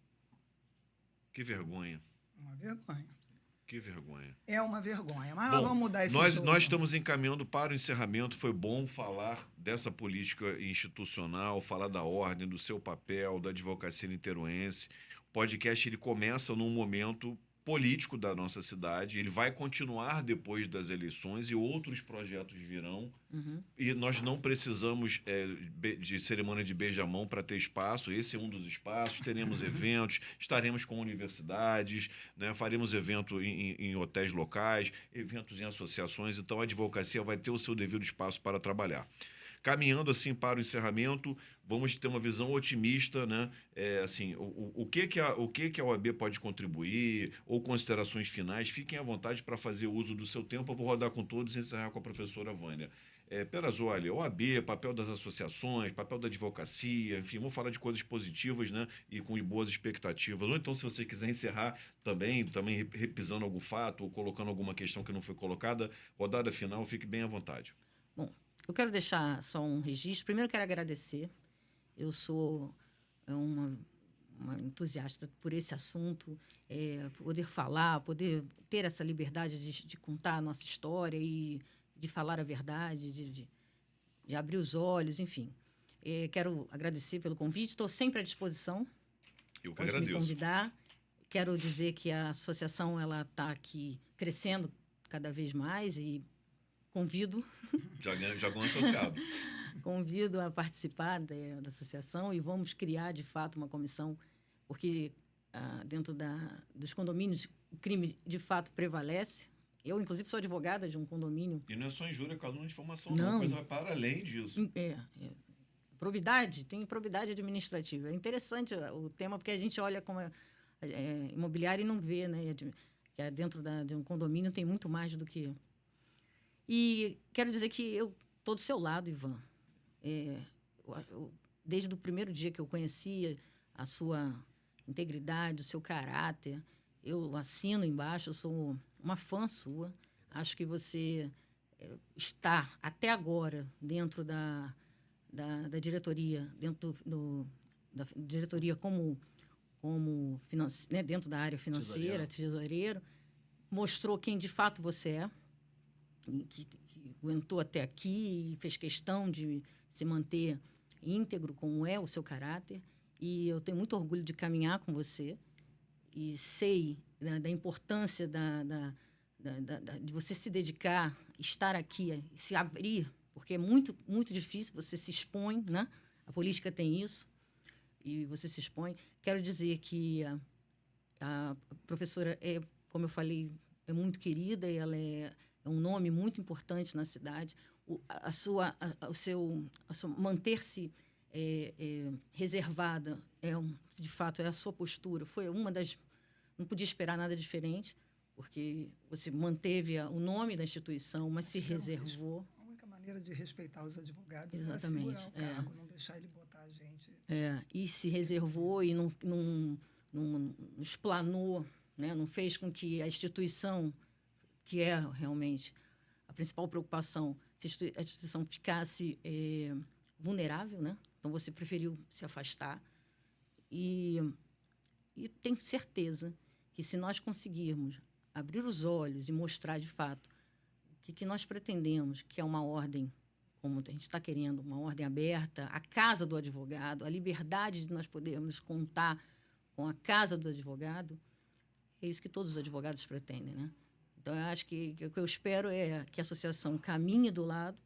Que vergonha. Uma vergonha. Que vergonha. É uma vergonha. Mas Bom, nós vamos mudar esse jogo. Nós estamos encaminhando para o encerramento. Foi bom falar dessa política institucional, falar da ordem, do seu papel, da advocacia niteroense. O podcast ele começa num momento político da nossa cidade. Ele vai continuar depois das eleições e outros projetos virão. Uhum. E nós não precisamos de cerimônia de beijamão para ter espaço. Esse é um dos espaços. Teremos eventos, estaremos com universidades, né? Faremos evento em hotéis locais, eventos em associações. Então, a advocacia vai ter o seu devido espaço para trabalhar. caminhando assim para o encerramento, vamos ter uma visão otimista, né? Assim, o que a OAB pode contribuir, ou considerações finais, fiquem à vontade para fazer uso do seu tempo. Eu vou rodar com todos e encerrar com a professora Vânia. Perazzoli, OAB, papel das associações, papel da advocacia, enfim, vamos falar de coisas positivas, né? E com boas expectativas. Ou então, se você quiser encerrar também repisando algum fato ou colocando alguma questão que não foi colocada, rodada final, fique bem à vontade. Bom, eu quero deixar só um registro. Primeiro, eu quero agradecer. Eu sou uma entusiasta por esse assunto, poder falar, poder ter essa liberdade de contar a nossa história e de falar a verdade, de abrir os olhos, enfim. Quero agradecer pelo convite, estou sempre à disposição. Eu que Pode agradeço. me convidar. Quero dizer que a associação está aqui crescendo cada vez mais e convido Já ganhou associado. convido a participar da associação e vamos criar, de fato, uma comissão, porque dentro dos condomínios o crime, de fato, prevalece. Eu, inclusive, sou advogada de um condomínio. E não é só injúria, calúnia de difamação, Não. Uma coisa vai para além disso. Probidade, tem probidade administrativa. É interessante o tema, porque a gente olha como imobiliário e não vê, né? Que dentro de um condomínio tem muito mais do que... E quero dizer que eu estou do seu lado, Ivan. Desde o primeiro dia que eu conhecia a sua integridade, o seu caráter, eu assino embaixo, eu sou uma fã sua. Acho que você está, até agora, dentro da diretoria, da diretoria como né, dentro da área financeira, tesoureiro, mostrou quem de fato você é, que aguentou até aqui e fez questão de se manter íntegro, como é o seu caráter. E eu tenho muito orgulho de caminhar com você e sei da importância de você se dedicar, estar aqui, se abrir, porque é muito, muito difícil, você se expõe, né? A política tem isso, e você se expõe. Quero dizer que a professora, como eu falei, é muito querida, e ela é um nome muito importante na cidade. Manter-se reservada, de fato, é a sua postura. Foi uma das... Não podia esperar nada diferente, porque você manteve o nome da instituição, mas se reservou. A única maneira de respeitar os advogados Exatamente, era segurar o cargo, não deixar ele botar a gente... E se reservou e não explanou, né? Não fez com que a instituição, que é realmente a principal preocupação, se a instituição ficasse vulnerável, né? Então, você preferiu se afastar. E tenho certeza que, se nós conseguirmos abrir os olhos e mostrar, de fato, o que nós pretendemos, que é uma ordem, como a gente está querendo, uma ordem aberta, a casa do advogado, a liberdade de nós podermos contar com a casa do advogado, é isso que todos os advogados pretendem, né? Então, eu acho que o que eu espero é que a associação caminhe do lado,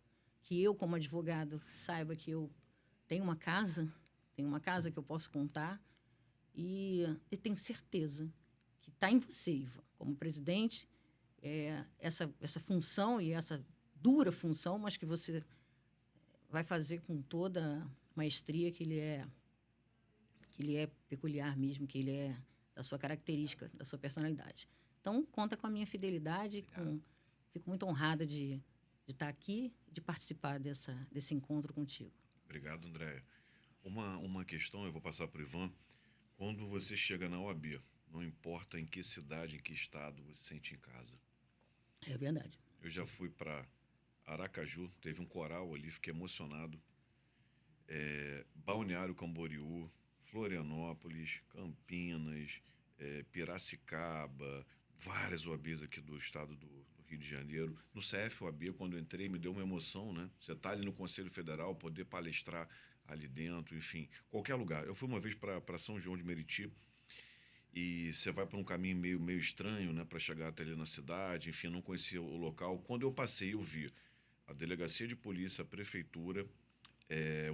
que eu, como advogado, saiba que eu tenho uma casa que eu posso contar, e tenho certeza que está em você, Ivan, como presidente, essa função e essa dura função, mas que você vai fazer com toda a maestria, que ele é peculiar mesmo, que ele é da sua característica, da sua personalidade. Então, conta com a minha fidelidade. Fico muito honrada de estar aqui, de participar desse encontro contigo. Obrigado, Andréia. Uma questão, eu vou passar para o Ivan. Quando você chega na OAB, não importa em que cidade, em que estado, você se sente em casa. É verdade. Eu já fui para Aracaju, teve um coral ali, fiquei emocionado. Balneário Camboriú, Florianópolis, Campinas, Piracicaba, várias OABs aqui do estado do Rio de Janeiro. No CF-OAB, quando eu entrei, me deu uma emoção, né? Você está ali no Conselho Federal, poder palestrar ali dentro, enfim, qualquer lugar. Eu fui uma vez para São João de Meriti, e você vai por um caminho meio estranho, né, para chegar até ali na cidade, enfim, não conhecia o local. Quando eu passei, eu vi a delegacia de polícia, a prefeitura,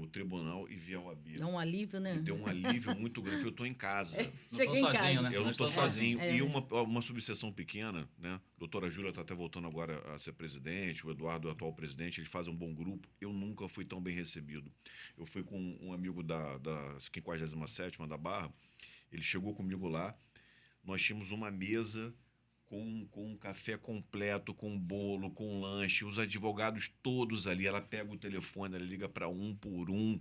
o tribunal e vi a OAB. Dá um alívio, né? Me deu um alívio muito grande, eu estou em casa. Não Cheguei estou em sozinho, casa. né? Eu não estou sozinho. É. E uma subseção pequena, né? A doutora Júlia está até voltando agora a ser presidente, o Eduardo, o atual presidente, eles fazem um bom grupo. Eu nunca fui tão bem recebido. Eu fui com um amigo da 57ª da Barra, ele chegou comigo lá, nós tínhamos uma mesa com um café completo, com bolo, com lanche, os advogados todos ali. Ela pega o telefone, ela liga para um por um.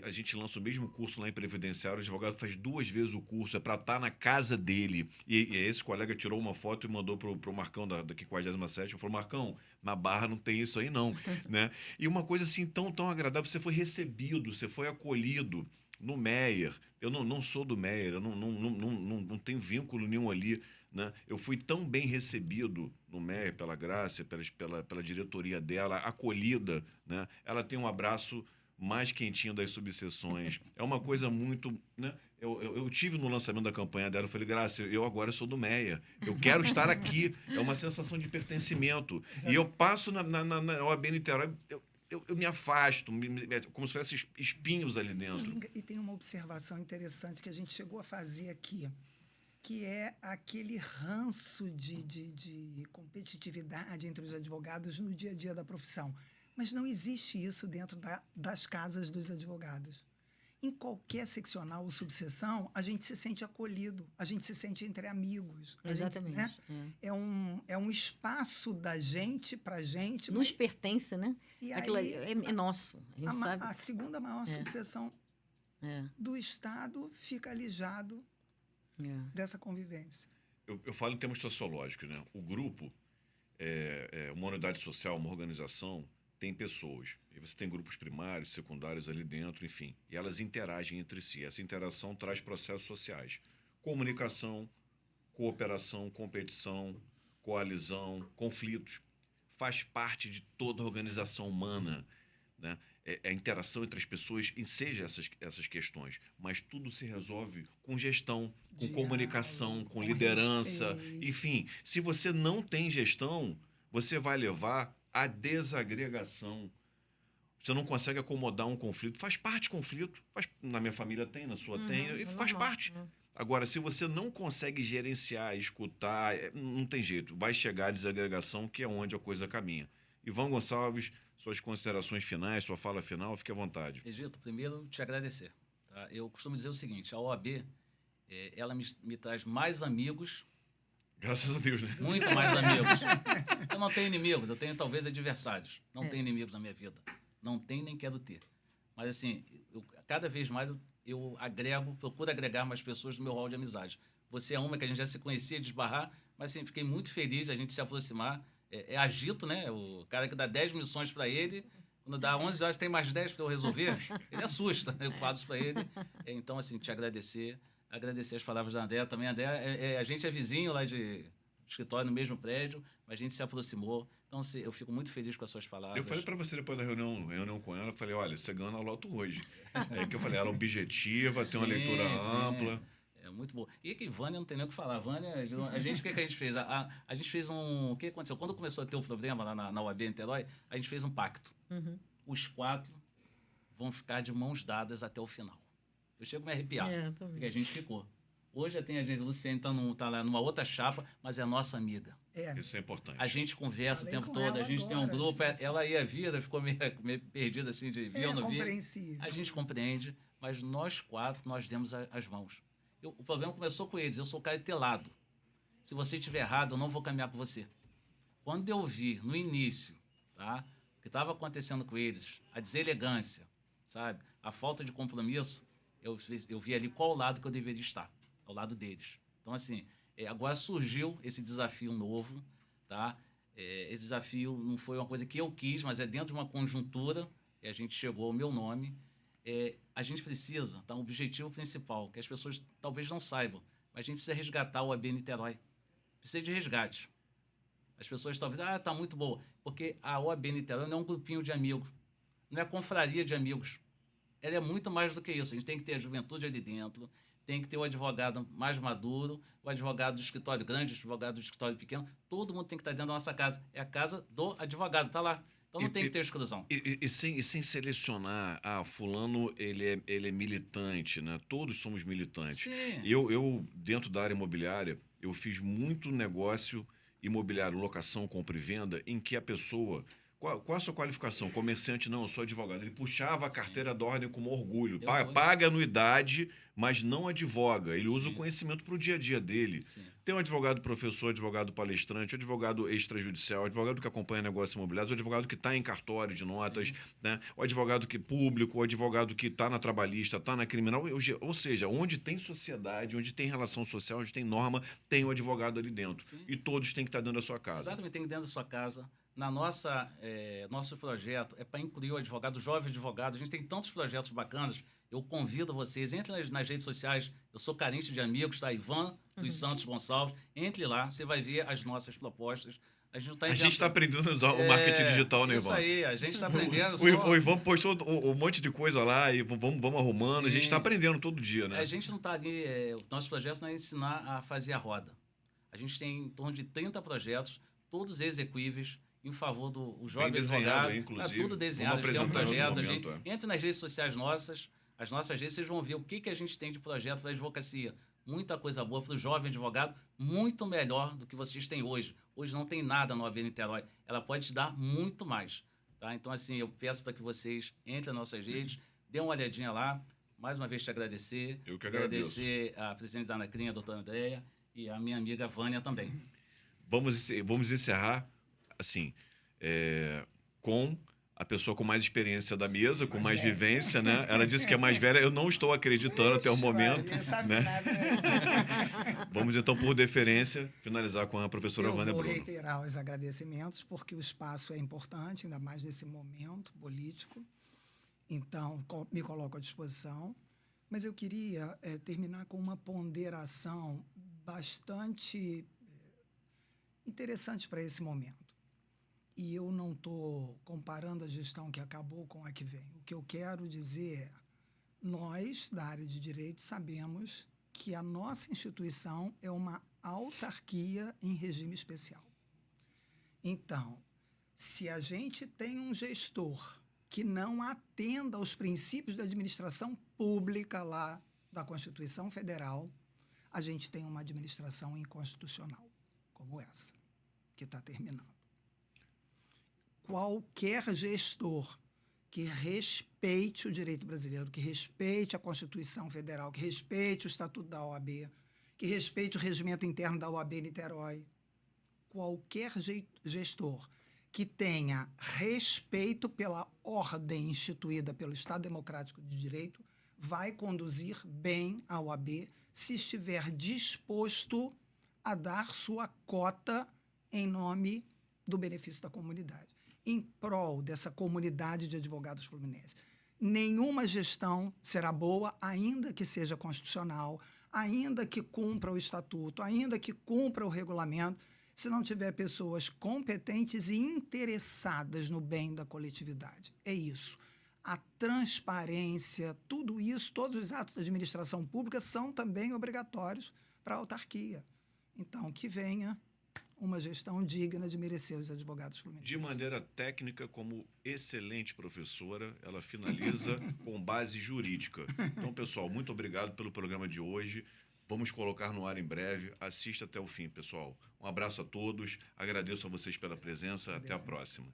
A gente lança o mesmo curso lá em Previdenciário, o advogado faz 2 vezes o curso, é para estar na casa dele. E esse colega tirou uma foto e mandou pro Marcão da 57ª, falou, Marcão, na Barra não tem isso aí não. Né? E uma coisa assim tão agradável, você foi recebido, você foi acolhido no Meyer. Eu não sou do Meyer, eu não tenho vínculo nenhum ali. Né? Eu fui tão bem recebido no Meyer pela Graça, pela diretoria dela, acolhida. Né? Ela tem um abraço mais quentinho das subseções. É uma coisa muito... Né? Eu tive no lançamento da campanha dela, eu falei, Graça, eu agora sou do Meyer. Eu quero estar aqui. É uma sensação de pertencimento. E eu passo na OAB Niterói, eu me afasto, como se tivesse espinhos ali dentro. E tem uma observação interessante que a gente chegou a fazer aqui, que é aquele ranço de competitividade entre os advogados no dia a dia da profissão. Mas não existe isso dentro das casas dos advogados. Em qualquer seccional ou subseção, a gente se sente acolhido, a gente se sente entre amigos. Exatamente. Gente, né? É um espaço da gente para a gente. Nos pertence, né? E aquilo aí, é nosso. A gente sabe. A segunda maior subseção É. do Estado fica alijado dessa convivência. Eu falo em termos sociológicos, né? O grupo, uma unidade social, uma organização, tem pessoas. E você tem grupos primários, secundários ali dentro, enfim. E elas interagem entre si. Essa interação traz processos sociais. Comunicação, cooperação, competição, coalizão, conflitos. Faz parte de toda a organização humana, né? A interação entre as pessoas enseja essas questões, mas tudo se resolve com gestão, com Diálogo, comunicação, com com liderança. respeito. Enfim, se você não tem gestão, você vai levar à desagregação. Você não consegue acomodar um conflito. Faz parte conflito. Na minha família tem, na sua tem, e faz normal, parte. Agora, se você não consegue gerenciar, escutar, não tem jeito. Vai chegar a desagregação, que é onde a coisa caminha. Ivan Gonçalves, suas considerações finais, sua fala final, fique à vontade. Egito, primeiro te agradecer. Tá? Eu costumo dizer o seguinte, a OAB, ela me traz mais amigos. Graças a Deus, né? Muito mais amigos. Eu não tenho inimigos, eu tenho talvez adversários. Não tenho inimigos na minha vida. Não tenho nem quero ter. Mas assim, cada vez mais eu procuro agregar mais pessoas no meu hall de amizade. Você é uma que a gente já se conhecia de esbarrar, mas assim, fiquei muito feliz de a gente se aproximar. Agito, né? O cara que dá 10 missões para ele, quando dá 11 horas tem mais 10 para eu resolver, ele assusta. Eu falo isso para ele. Então, assim, te agradecer as palavras da André. Também, André, a gente é vizinho lá de escritório no mesmo prédio, mas a gente se aproximou. Então, eu fico muito feliz com as suas palavras. Eu falei para você depois da reunião com ela, eu falei, olha, você ganha na loto hoje. É que eu falei, ela é objetiva, tem uma leitura ampla. É muito bom. E que Vânia não tem nem o que falar. Vânia, o que a gente fez? A gente fez o que aconteceu? Quando começou a ter um problema lá na OAB Niterói, a gente fez um pacto. Os 4 vão ficar de mãos dadas até o final. Eu chego a me arrepiar, porque a gente ficou. Hoje tem a gente, a Luciene tá lá numa outra chapa, mas é nossa amiga. Isso é importante. A gente conversa o tempo com todo, ela a gente tem um agora, grupo, gente, ela ia vir, ficou meio perdida assim, de vir ou não vir. Compreensível. A gente compreende, mas nós 4, nós demos as mãos. O problema começou com eles, eu sou o cara telado. Se você estiver errado, eu não vou caminhar com você. Quando eu vi, no início, tá, o que estava acontecendo com eles, a deselegância, sabe, a falta de compromisso, eu vi ali qual lado que eu deveria estar, ao lado deles. Então, assim, agora surgiu esse desafio novo, tá? Esse desafio não foi uma coisa que eu quis, mas é dentro de uma conjuntura, e a gente chegou ao meu nome. A gente precisa, tá? O objetivo principal, que as pessoas talvez não saibam, mas a gente precisa resgatar o OAB Niterói. Precisa de resgate. As pessoas talvez, tá muito boa, porque a OAB Niterói não é um grupinho de amigos, não é confraria de amigos. Ela é muito mais do que isso. A gente tem que ter a juventude ali dentro, tem que ter o advogado mais maduro, o advogado do escritório grande, o advogado do escritório pequeno, todo mundo tem que estar dentro da nossa casa. É a casa do advogado, está lá. Então não tem que ter exclusão. E sem selecionar, fulano ele é militante, né? Todos somos militantes. Sim. Eu, dentro da área imobiliária, eu fiz muito negócio imobiliário, locação, compra e venda, em que a pessoa... Qual a sua qualificação? Comerciante, não, eu sou advogado. Ele puxava a carteira da ordem com orgulho. Paga anuidade, mas não advoga. Ele usa o conhecimento para o dia a dia dele. Sim. Tem um advogado professor, advogado palestrante, advogado extrajudicial, advogado que acompanha negócios imobiliários, o advogado que está em cartório de notas, né? O advogado que público, o advogado que está na trabalhista, está na criminal. Ou seja, onde tem sociedade, onde tem relação social, onde tem norma, tem o advogado ali dentro. Sim. E todos têm que estar dentro da sua casa. Exatamente, tem que dentro da sua casa. Nosso projeto é para incluir o advogado, o jovem advogado. A gente tem tantos projetos bacanas. Eu convido vocês, entre nas redes sociais. Eu sou carente de amigos, tá? Ivan dos Santos Gonçalves. Entre lá, você vai ver as nossas propostas. A gente está aprendendo a usar o marketing digital, né, Ivan? Isso aí, a gente está aprendendo. O Ivan postou um monte de coisa lá e vamos arrumando. Sim. A gente está aprendendo todo dia, né? A gente não está ali... o nosso projeto não é ensinar a fazer a roda. A gente tem em torno de 30 projetos, todos execuíveis, em favor do jovem advogado. Inclusive. Tudo desenhado, a gente tem um projeto. Entre nas redes sociais nossas, as nossas redes, vocês vão ver o que a gente tem de projeto para a advocacia. Muita coisa boa para o jovem advogado, muito melhor do que vocês têm hoje. Hoje não tem nada no OAB Niterói. Ela pode te dar muito mais. Tá? Então, assim, eu peço para que vocês entrem nas nossas redes, dêem uma olhadinha lá. Mais uma vez te agradecer. Eu que agradeço. Agradecer a presidente da Anacrim, a doutora Andréia, e a minha amiga Vânia também. Vamos encerrar assim, com a pessoa com mais experiência da mesa, com mais vivência, né? Ela disse que é mais velha. Eu não estou acreditando até o momento. Sabe nada, né? Vamos, então, por deferência, finalizar com a professora Vânia Bruno. Eu vou reiterar os agradecimentos, porque o espaço é importante, ainda mais nesse momento político. Então, me coloco à disposição. Mas eu queria terminar com uma ponderação bastante interessante para esse momento. E eu não estou comparando a gestão que acabou com a que vem. O que eu quero dizer é, nós, da área de direito, sabemos que a nossa instituição é uma autarquia em regime especial. Então, se a gente tem um gestor que não atenda aos princípios da administração pública lá da Constituição Federal, a gente tem uma administração inconstitucional, como essa, que está terminando. Qualquer gestor que respeite o direito brasileiro, que respeite a Constituição Federal, que respeite o Estatuto da OAB, que respeite o regimento interno da OAB Niterói, qualquer gestor que tenha respeito pela ordem instituída pelo Estado Democrático de Direito vai conduzir bem a OAB se estiver disposto a dar sua cota em nome do benefício da comunidade, em prol dessa comunidade de advogados fluminenses. Nenhuma gestão será boa, ainda que seja constitucional, ainda que cumpra o estatuto, ainda que cumpra o regulamento, se não tiver pessoas competentes e interessadas no bem da coletividade. É isso. A transparência, tudo isso, todos os atos da administração pública são também obrigatórios para a autarquia. Então, que venha uma gestão digna de merecer os advogados fluminenses. De maneira técnica, como excelente professora, ela finaliza com base jurídica. Então, pessoal, muito obrigado pelo programa de hoje. Vamos colocar no ar em breve. Assista até o fim, pessoal. Um abraço a todos. Agradeço a vocês pela presença. Até a próxima.